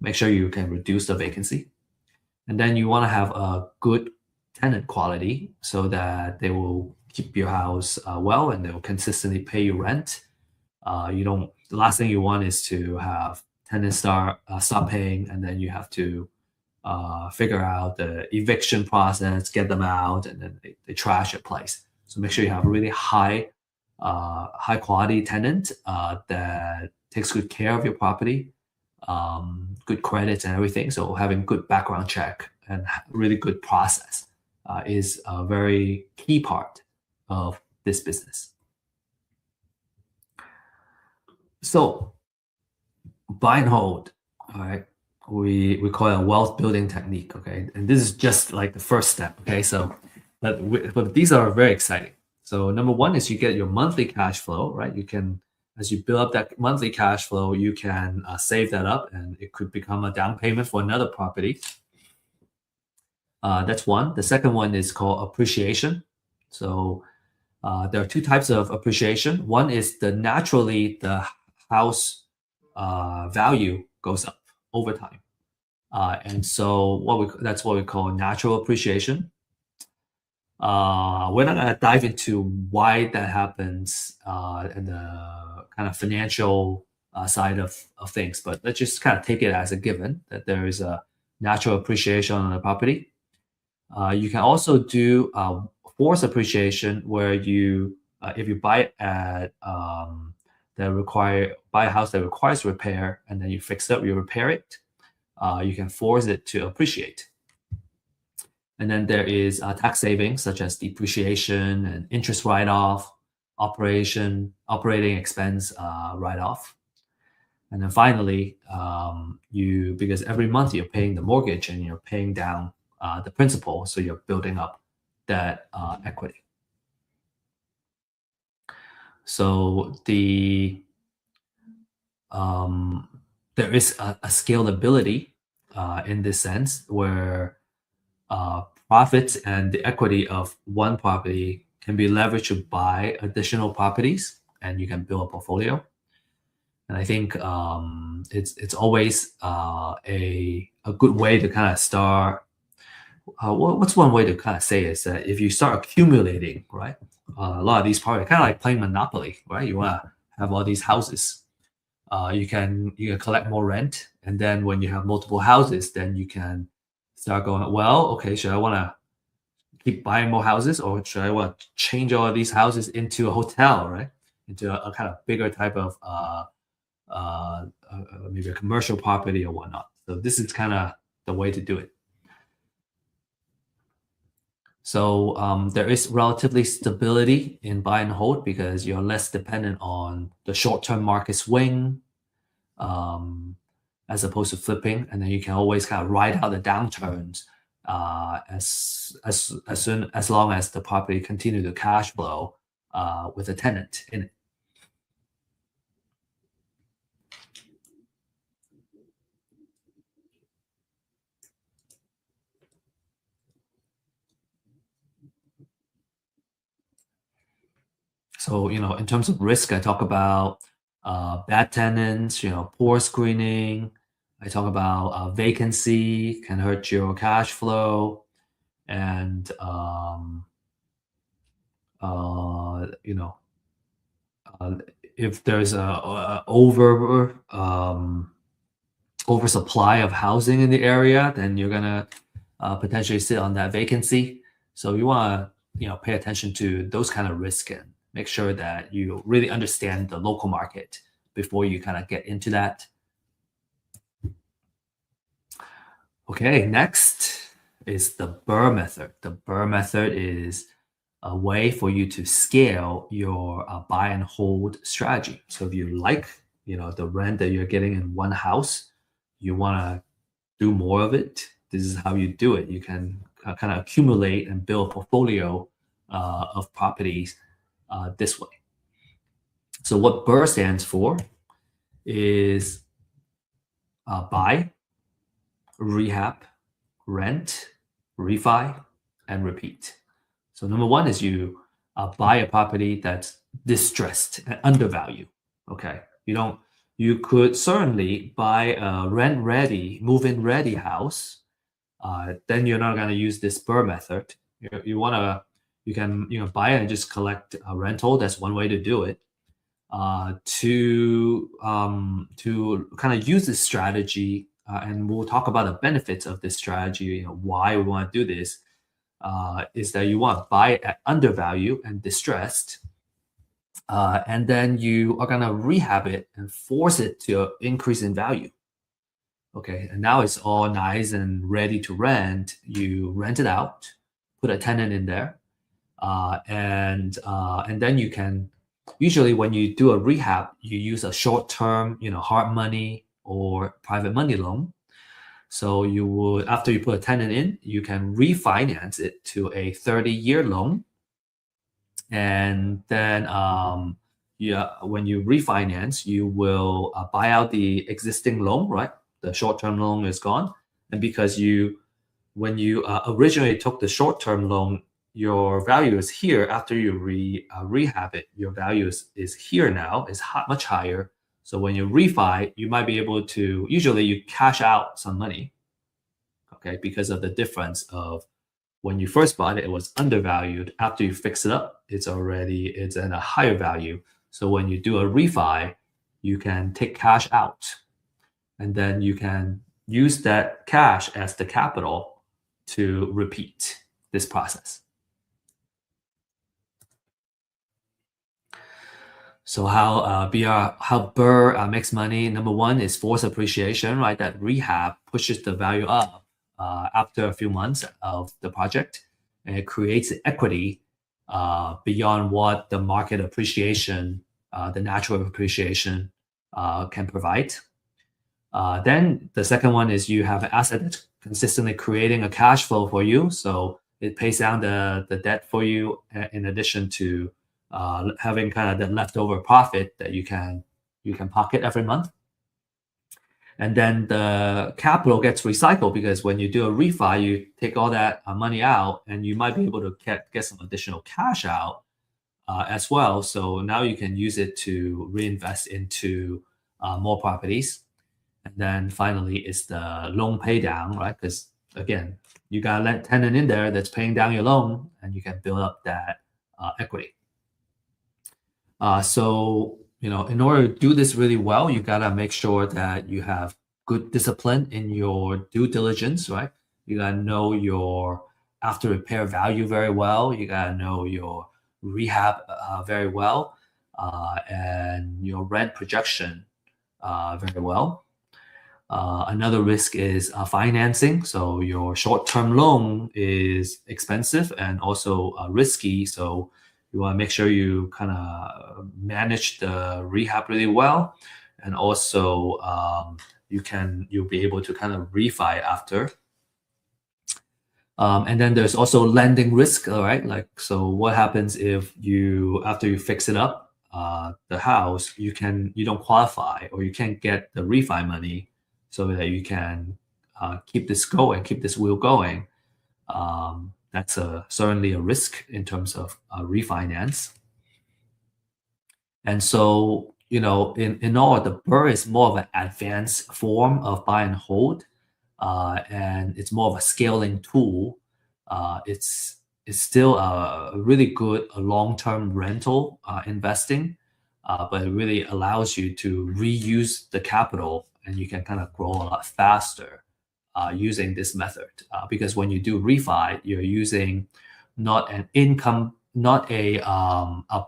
Make sure you can reduce the vacancy, and then you want to have a good tenant quality so that they will keep your house well, and they will consistently pay you rent. You don't. The last thing you want is to have tenants stop paying, and then you have to figure out the eviction process, get them out, and then they trash your place. So make sure you have a really high quality tenant that takes good care of your property, good credits and everything. So having good background check and really good process is a very key part of this business. So buy and hold, all right. We call it a wealth building technique, okay? And this is just like the first step, okay? So, but these are very exciting. So number one is you get your monthly cash flow, right? You can, as you build up that monthly cash flow, you can save that up, and it could become a down payment for another property. That's one. The second one is called appreciation. So there are two types of appreciation. One is naturally the house value goes up over time. And so that's what we call natural appreciation. We're not going to dive into why that happens and the kind of financial side of things, but let's just kind of take it as a given that there is a natural appreciation on the property. You can also do forced appreciation, where you, if you buy it at buy a house that requires repair, and then you fix it up, you repair it, you can force it to appreciate. And then there is tax savings such as depreciation and interest write-off, operating expense write-off. And then finally, because every month you're paying the mortgage and you're paying down the principal, so you're building up that equity. So there is a scalability in this sense, where profits and the equity of one property can be leveraged to buy additional properties, and you can build a portfolio. And I think it's always a good way to kind of start. What's one way to kind of say is that if you start accumulating, right, a lot of these properties, kind of like playing Monopoly, right? You want to have all these houses. You can collect more rent, and then when you have multiple houses, then you can start going, well, okay, should I want to keep buying more houses, or should I want to change all of these houses into a hotel, right? Into a kind of bigger type of maybe a commercial property or whatnot. So this is kind of the way to do it. So there is relatively stability in buy and hold because you're less dependent on the short-term market swing, as opposed to flipping, and then you can always kind of ride out the downturns as long as the property continue to cash flow with a tenant in it. So, in terms of risk, I talk about bad tenants, poor screening. I talk about vacancy can hurt your cash flow, and if there's a oversupply of housing in the area, then you're gonna potentially sit on that vacancy. So you want to pay attention to those kind of risk and make sure that you really understand the local market before you kind of get into that. Okay, next is the Burr method. The Burr method is a way for you to scale your buy and hold strategy. So if you like, the rent that you're getting in one house, you want to do more of it. This is how you do it. You can kind of accumulate and build a portfolio of properties this way. So what Burr stands for is buy, rehab, rent, refi, and repeat. So number one is you buy a property that's distressed and undervalued. Okay, you could certainly buy a rent ready, move in ready house. Then you're not going to use this Burr method. You can buy it and just collect a rental. That's one way to do it. To kind of use this strategy, and we'll talk about the benefits of this strategy. Why we want to do this is that you want to buy it at undervalue and distressed, and then you are gonna rehab it and force it to increase in value. Okay, and now it's all nice and ready to rent. You rent it out, put a tenant in there, and then you can. Usually, when you do a rehab, you use a short-term, hard money or private money loan. So you would, after you put a tenant in, you can refinance it to a 30-year loan. And then when you refinance, you will buy out the existing loan, right? The short-term loan is gone. And because when you originally took the short-term loan, your value is here. After you rehab it, your value is here now, is much higher. So when you refi, you might be able to, usually you cash out some money, okay, because of the difference of when you first bought it, it was undervalued. After you fix it up, it's at a higher value. So when you do a refi, you can take cash out, and then you can use that cash as the capital to repeat this process. So how Burr makes money? Number one is force appreciation, right? That rehab pushes the value up after a few months of the project, and it creates equity beyond what the market appreciation, the natural appreciation can provide. Then the second one is you have an asset that's consistently creating a cash flow for you. So it pays down the debt for you in addition to having kind of the leftover profit that you can pocket every month. And then the capital gets recycled because when you do a refi, you take all that money out and you might be able to get some additional cash out as well. So now you can use it to reinvest into more properties. And then finally is the loan pay down, right? Because again, you got a tenant in there that's paying down your loan and you can build up that equity. So, in order to do this really well, you got to make sure that you have good discipline in your due diligence, right? You got to know your after repair value very well. You got to know your rehab very well, and your rent projection very well. Another risk is financing. So your short-term loan is expensive and also risky. So you want to make sure you kind of manage the rehab really well, and also you'll be able to kind of refi after. And then there's also lending risk, all right? Like, so what happens if after you fix it up, the house, you don't qualify or you can't get the refi money so that you can keep this wheel going. That's certainly a risk in terms of refinance. And so, in all, the Burr is more of an advanced form of buy and hold, and it's more of a scaling tool. It's still a really good long-term rental investing, but it really allows you to reuse the capital, and you can kind of grow a lot faster using this method. Because when you do refi, you're using not a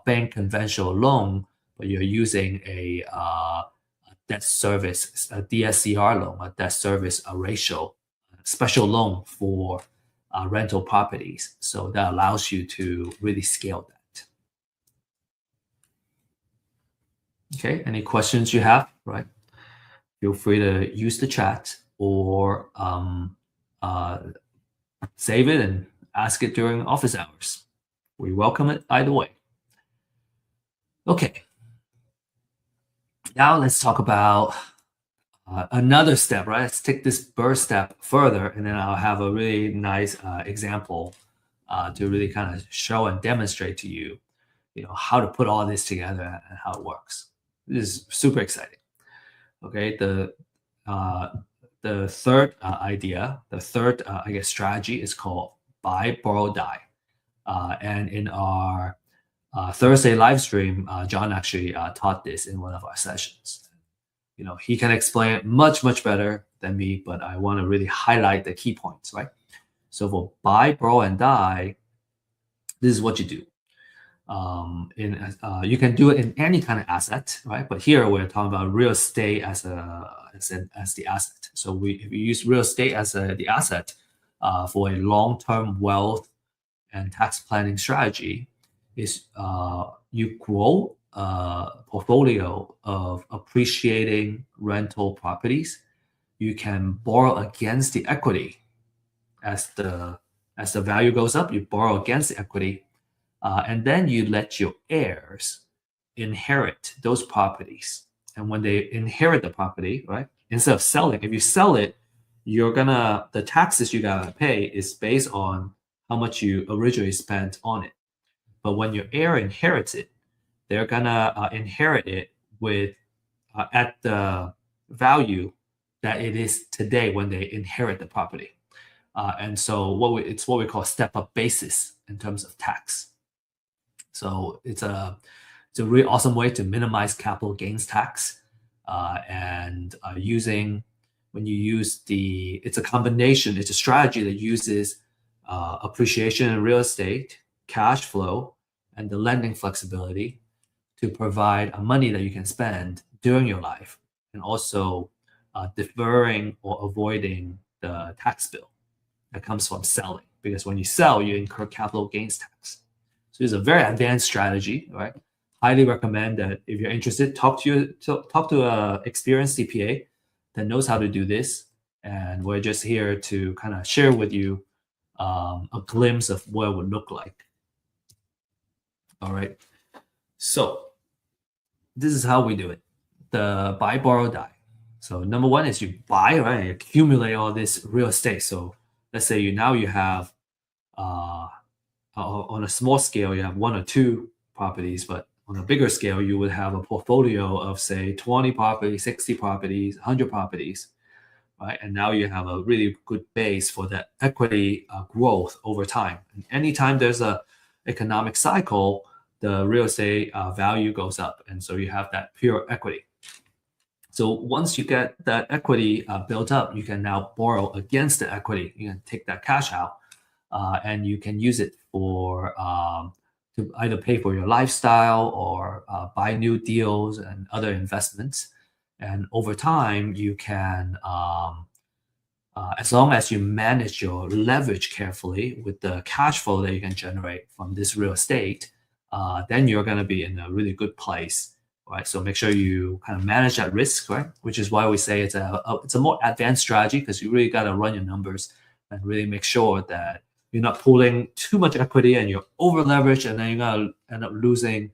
bank conventional loan, but you're using a debt service, a DSCR loan, a debt service ratio, special loan for rental properties. So that allows you to really scale that. Okay, any questions you have, right? Feel free to use the chat or save it and ask it during office hours. We welcome it either way. Okay. Now let's talk about another step, right? Let's take this BRRRR step further, and then I'll have a really nice example to really kind of show and demonstrate to you, how to put all this together and how it works. This is super exciting. Okay, the third idea, the third I guess strategy is called buy, borrow, die. And in our Thursday live stream, John actually taught this in one of our sessions. He can explain it much, much better than me, but I want to really highlight the key points, right? So for buy, borrow, and die, this is what you do. You can do it in any kind of asset, right? But here we're talking about real estate as the asset. So if we use real estate as the asset for a long-term wealth and tax planning strategy, is you grow a portfolio of appreciating rental properties. You can borrow against the equity as the value goes up. You borrow against the equity. And then you let your heirs inherit those properties. And when they inherit the property, right, instead of selling, if you sell it, the taxes you gotta pay is based on how much you originally spent on it. But when your heir inherits it, they're gonna inherit it with at the value that it is today when they inherit the property. And so it's what we call step-up basis in terms of tax. So it's a really awesome way to minimize capital gains tax, and when you use it's a combination. It's a strategy that uses appreciation in real estate, cash flow, and the lending flexibility to provide money that you can spend during your life, and also deferring or avoiding the tax bill that comes from selling. Because when you sell, you incur capital gains tax. So it's a very advanced strategy, right? Highly recommend that if you're interested, talk to an experienced CPA that knows how to do this. And we're just here to kind of share with you a glimpse of what it would look like. All right. So this is how we do it. The buy, borrow, die. So number one is you buy, right? You accumulate all this real estate. So let's say you have on a small scale, you have one or two properties, but on a bigger scale, you would have a portfolio of say 20 properties, 60 properties, 100 properties, right? And now you have a really good base for that equity growth over time. And anytime there's a economic cycle, the real estate value goes up. And so you have that pure equity. So once you get that equity built up, you can now borrow against the equity. You can take that cash out and you can use it to either pay for your lifestyle or buy new deals and other investments. And over time, you can, as long as you manage your leverage carefully with the cash flow that you can generate from this real estate, then you're going to be in a really good place, right? So make sure you kind of manage that risk, right? Which is why we say it's a more advanced strategy, because you really got to run your numbers and really make sure that you're not pulling too much equity and you're over leveraged, and then you're going to end up losing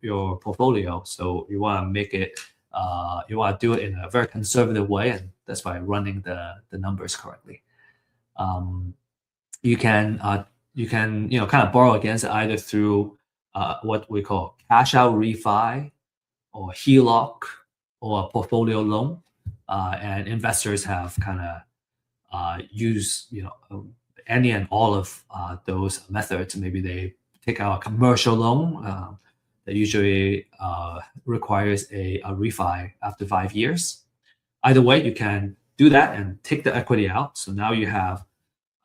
your portfolio. So you want to make it, you want to do it in a very conservative way, and that's by running the numbers correctly. You can kind of borrow against it either through what we call cash out refi, or HELOC, or a portfolio loan, and investors have kind of used any and all of those methods. Maybe they take out a commercial loan that usually requires a refi after 5 years. Either way, you can do that and take the equity out. So now you have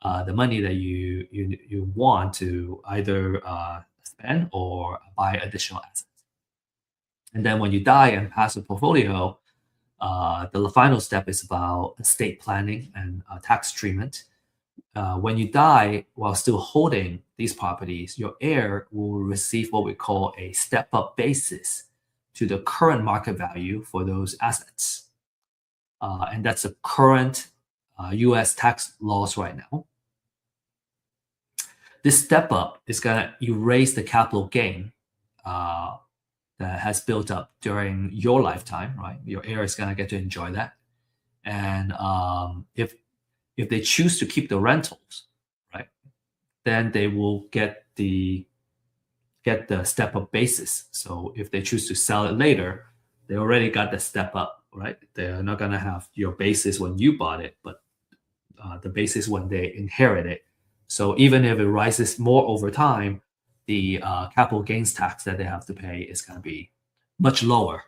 the money that you want to either spend or buy additional assets. And then when you die and pass the portfolio, The final step is about estate planning and tax treatment. When you die while still holding these properties, your heir will receive what we call a step-up basis to the current market value for those assets. And that's the current US tax laws right now. This step up is going to erase the capital gain that has built up during your lifetime, right? Your heir is going to get to enjoy that. And if they choose to keep the rentals, right, then they will get the step up basis. So if they choose to sell it later, they already got the step up, right? They're not going to have your basis when you bought it, but the basis when they inherit it. So even if it rises more over time, the capital gains tax that they have to pay is going to be much lower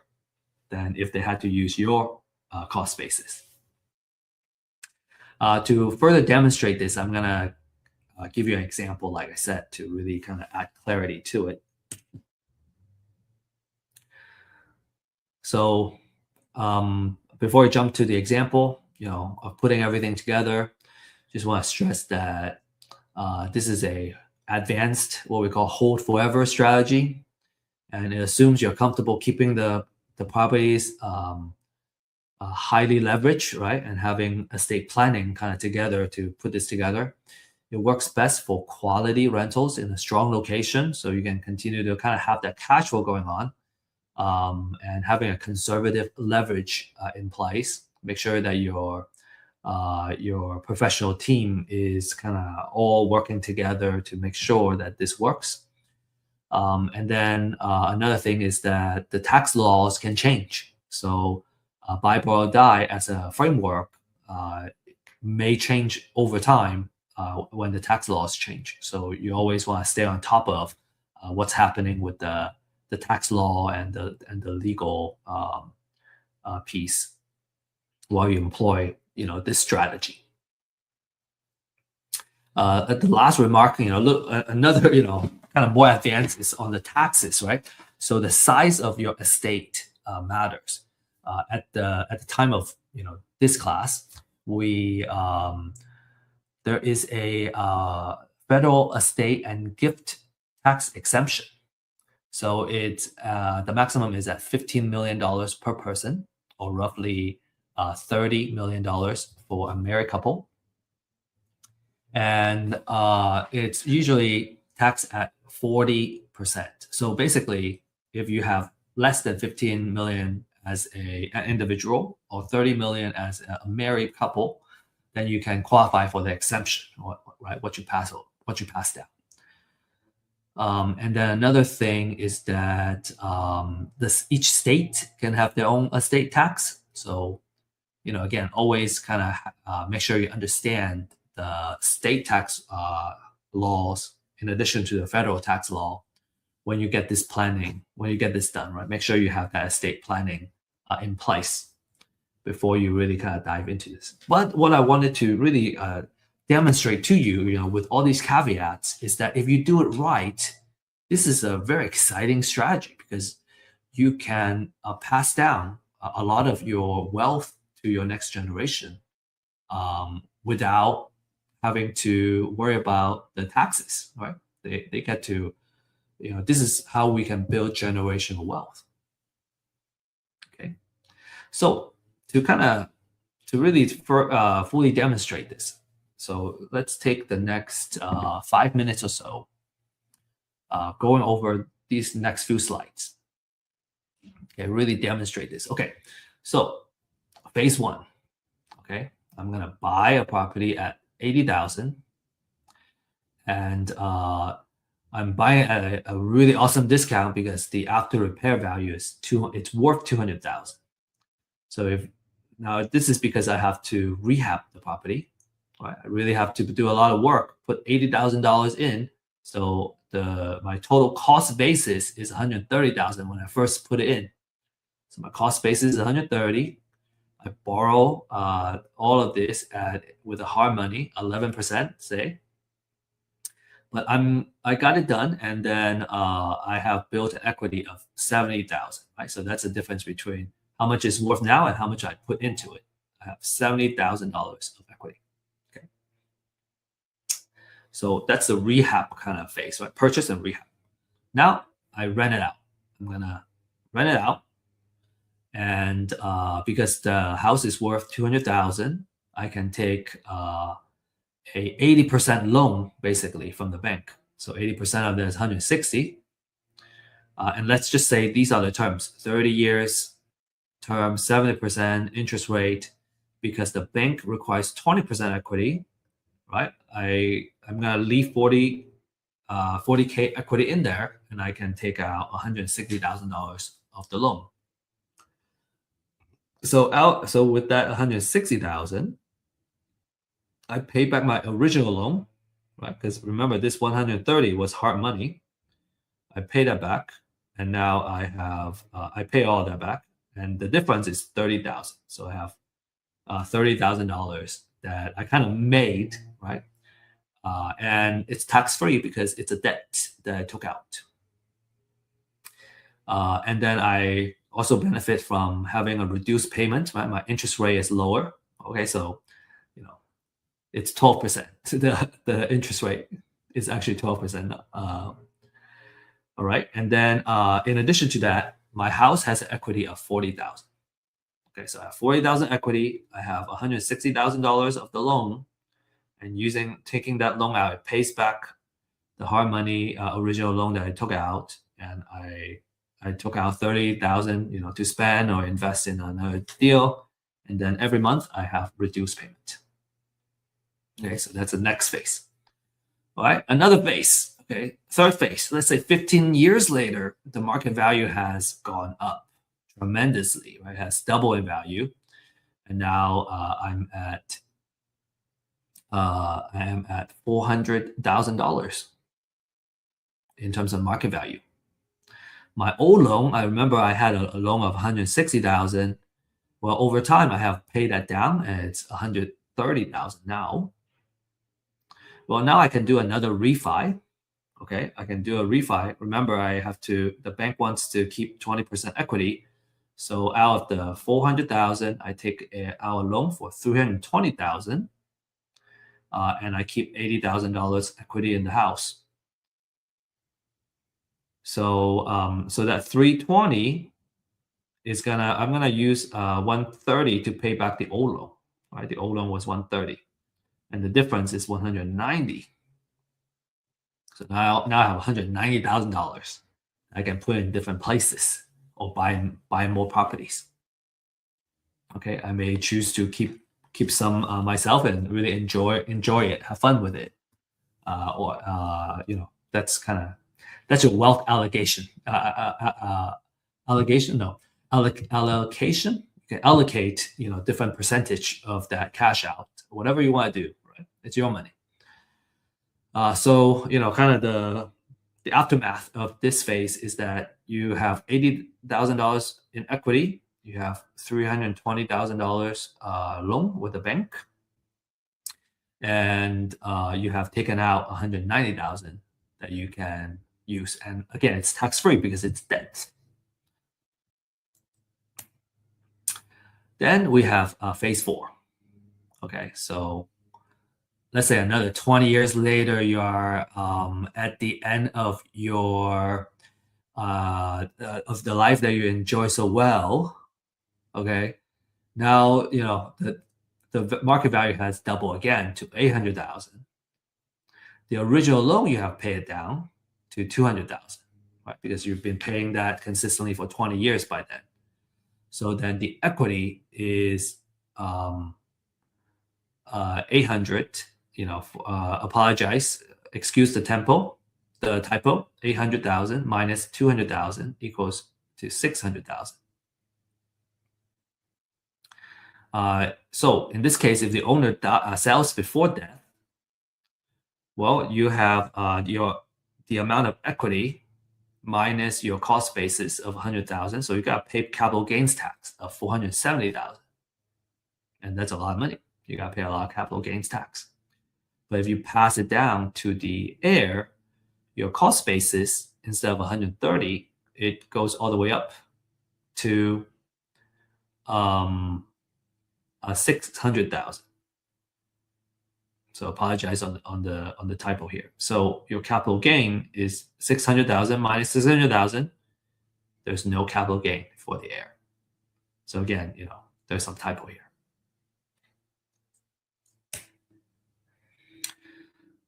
than if they had to use your cost basis. To further demonstrate this, I'm going to give you an example, like I said, to really kind of add clarity to it. So before I jump to the example, of putting everything together, just want to stress that this is a advanced, what we call hold forever strategy, and it assumes you're comfortable keeping the properties highly leveraged, right, and having estate planning kind of together to put this together. It works best for quality rentals in a strong location, so you can continue to kind of have that cash flow going on, and having a conservative leverage in place. Make sure that your professional team is kind of all working together to make sure that this works. And then another thing is that the tax laws can change. So buy, borrow, die as a framework may change over time when the tax laws change. So you always want to stay on top of what's happening with the tax law and the legal piece while you employ this strategy. The last remark, look, another kind of more advanced is on the taxes, right? So the size of your estate matters. At the time of this class, there is a federal estate and gift tax exemption. So it's the maximum is at $15 million per person, or roughly $30 million for a married couple. And it's usually taxed at 40%. So basically, if you have less than 15 million as an individual or 30 million as a married couple, then you can qualify for the exemption, right? What you pass down. And then another thing is that each state can have their own estate tax. So, again, always kind of make sure you understand the state tax laws in addition to the federal tax law when you get this done, right? Make sure you have that estate planning in place before you really kind of dive into this. But what I wanted to really demonstrate to you, with all these caveats, is that if you do it right, this is a very exciting strategy because you can pass down a lot of your wealth to your next generation without having to worry about the taxes, right? They get to, this is how we can build generational wealth. Okay, so to really fully demonstrate this, so let's take the next 5 minutes or so going over these next few slides. Okay, really demonstrate this. Okay, so phase one. Okay, I'm gonna buy a property at 80,000, and I'm buying at a really awesome discount because the after repair value is it's worth 200,000. So now this is because I have to rehab the property. Right? I really have to do a lot of work, put $80,000 in. So my total cost basis is 130,000 when I first put it in. So my cost basis is 130. I borrow all of this with a hard money, 11%, say. But I got it done, and then I have built an equity of 70,000. Right, so that's the difference between how much it's worth now and how much I put into it. I have $70,000 of equity. Okay. So that's the rehab kind of phase, right? Purchase and rehab. Now I rent it out. I'm gonna rent it out, and because the house is worth 200,000, I can take a 80% loan basically from the bank. So 80% of that is 160. And let's just say these are the terms: 30 years term, 70% interest rate. Because the bank requires 20% equity, right? I'm gonna leave 40K equity in there, and I can take out $160,000 of the loan. So with that 160,000, I pay back my original loan, right? Because remember, this 130 was hard money. I pay that back, and now I pay all that back, and the difference is 30,000. So I have $30,000 that I kind of made, right? And it's tax free because it's a debt that I took out. And then I also benefit from having a reduced payment, right? My interest rate is lower. Okay, so it's 12%. The interest rate is actually 12%. All right, and then in addition to that, my house has an equity of 40,000. Okay, so I have 40,000 equity. I have $160,000 of the loan, and taking that loan out, it pays back the hard money original loan that I took out, and I took out 30,000, to spend or invest in another deal, and then every month I have reduced payment. Okay, so that's the next phase. All right, another phase. Okay, third phase. Let's say 15 years later, the market value has gone up tremendously, right? It has doubled in value, and now I am at $400,000 in terms of market value. My old loan, I remember I had a loan of 160,000. Well, over time, I have paid that down, and it's 130,000 now. Well, now I can do another refi. Okay, I can do a refi. Remember, the bank wants to keep 20% equity. So out of the 400,000, I take our loan for 320,000, and I keep $80,000 equity in the house. So that 320 I'm gonna use 130 to pay back the old loan. Right, the old loan was 130, and the difference is 190. So now I have $190,000 I can put in different places or buy more properties. Okay, I may choose to keep some myself and really enjoy it, have fun with it, or that's your wealth allocation. Allocation, no, allocation. You can allocate different percentage of that cash out, whatever you want to do. Right, it's your money. So kind of the aftermath of this phase is that you have $80,000 in equity. You have $320,000 loan with the bank, and you have taken out $190,000 that you can use. And again, it's tax free because it's debt. Then we have phase 4. Okay, so let's say another 20 years later, you are at the end of your of the life that you enjoy so well. Okay, now the market value has doubled again to 800,000. The original loan you have paid down to 200,000, right? Because you've been paying that consistently for 20 years by then. So then the equity is 800. Apologize, excuse the typo. 800,000 minus 200,000 equals to 600,000. So in this case, if the owner sells before death, well, you have the amount of equity minus your cost basis of 100,000. So you got to pay capital gains tax of 470,000, and that's a lot of money. You got to pay a lot of capital gains tax. But if you pass it down to the heir, your cost basis, instead of 130, it goes all the way up to 600,000. So apologize on the typo here. So your capital gain is 600,000 minus 600,000. There's no capital gain for the heir. So again, there's some typo here.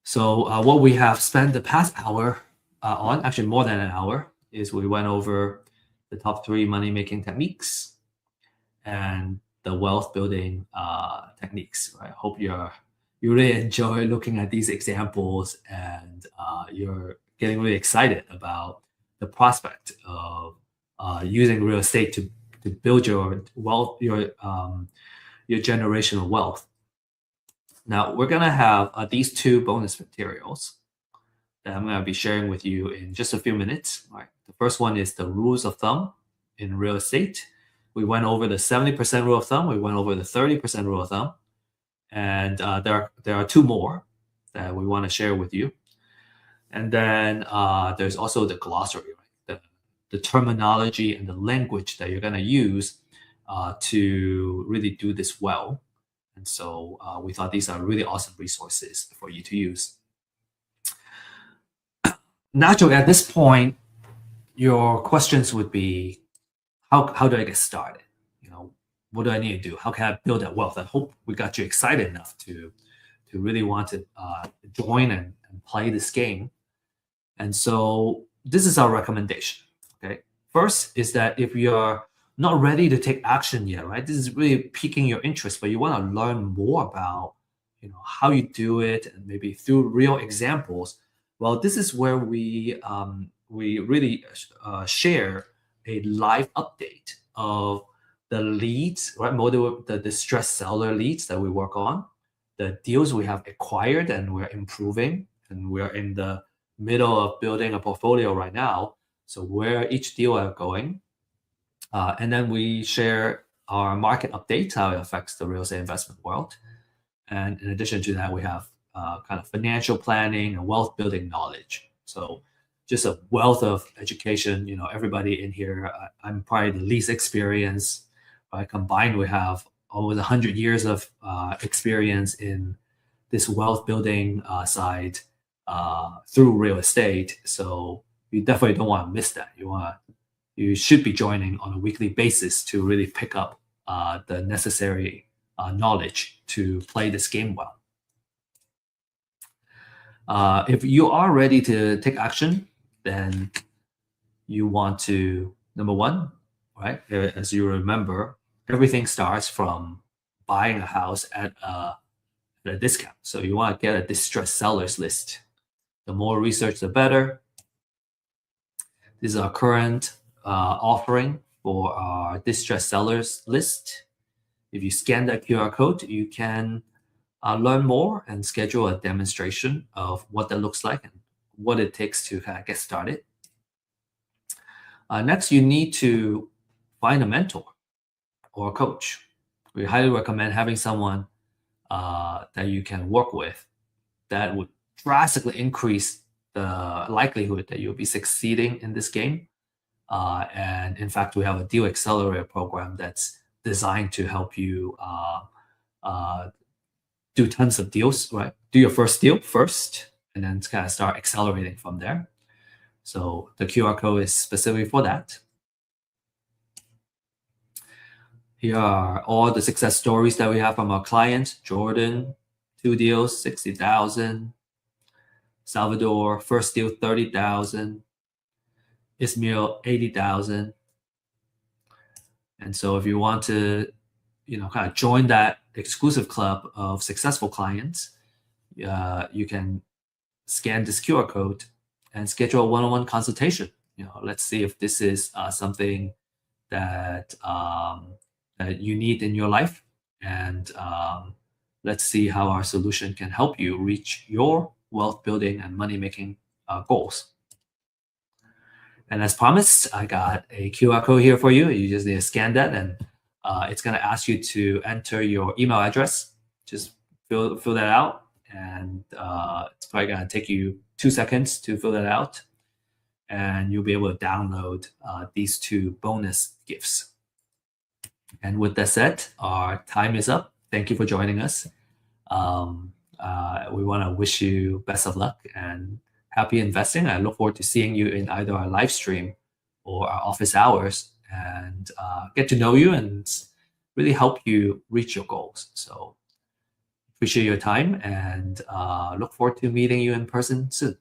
So what we have spent the past hour on, actually more than an hour, is we went over the top 3 money-making techniques and the wealth building techniques. I hope you really enjoy looking at these examples, and you're getting really excited about the prospect of using real estate to build your wealth, your generational wealth. Now we're gonna have these 2 bonus materials that I'm gonna be sharing with you in just a few minutes. All right. The first one is the rules of thumb in real estate. We went over the 70% rule of thumb. We went over the 30% rule of thumb, and there are 2 more that we want to share with you. And then there's also the glossary, right? The terminology and the language that you're going to use to really do this well. And so we thought these are really awesome resources for you to use. Naturally, at this point, your questions would be, how do I get started? What do I need to do? How can I build that wealth? I hope we got you excited enough to really want to join and play this game. And so this is our recommendation. Okay. First is that if you're not ready to take action yet, right? This is really piquing your interest, but you want to learn more about, how you do it, and maybe through real examples. Well, this is where we really share a live update of the leads, right? The distressed seller leads that we work on, the deals we have acquired and we're improving, and we're in the middle of building a portfolio right now. So where each deal are going, and then we share our market updates, how it affects the real estate investment world. And in addition to that, we have kind of financial planning and wealth building knowledge. So just a wealth of education. Everybody in here, I'm probably the least experienced. But combined, we have almost 100 years of experience in this wealth building side through real estate. So you definitely don't want to miss that. You should be joining on a weekly basis to really pick up the necessary knowledge to play this game well. If you are ready to take action, then you want to, number one, right? As you remember, everything starts from buying a house at a discount. So you want to get a distressed sellers list. The more research, the better. This is our current offering for our distressed sellers list. If you scan that QR code, you can learn more and schedule a demonstration of what that looks like and what it takes to kind of get started. Next, you need to find a mentor or a coach. We highly recommend having someone that you can work with that would drastically increase the likelihood that you'll be succeeding in this game. And in fact, we have a deal accelerator program that's designed to help you do tons of deals, right? Do your first deal first, and then kind of start accelerating from there. So the QR code is specifically for that. Here are all the success stories that we have from our clients. Jordan, 2 deals, 60,000. Salvador, first deal, 30,000. Ismail, 80,000. And so if you want to, kind of join that exclusive club of successful clients, you can scan this QR code and schedule a one-on-one consultation. Let's see if this is something that that you need in your life, and let's see how our solution can help you reach your wealth building and money making goals. And as promised, I got a QR code here for you. You just need to scan that, and it's going to ask you to enter your email address. Just fill that out, and it's probably going to take you 2 seconds to fill that out, and you'll be able to download these 2 bonus gifts. And with that said, our time is up. Thank you for joining us. We want to wish you best of luck and happy investing. I look forward to seeing you in either our live stream or our office hours and get to know you and really help you reach your goals. So appreciate your time and look forward to meeting you in person soon.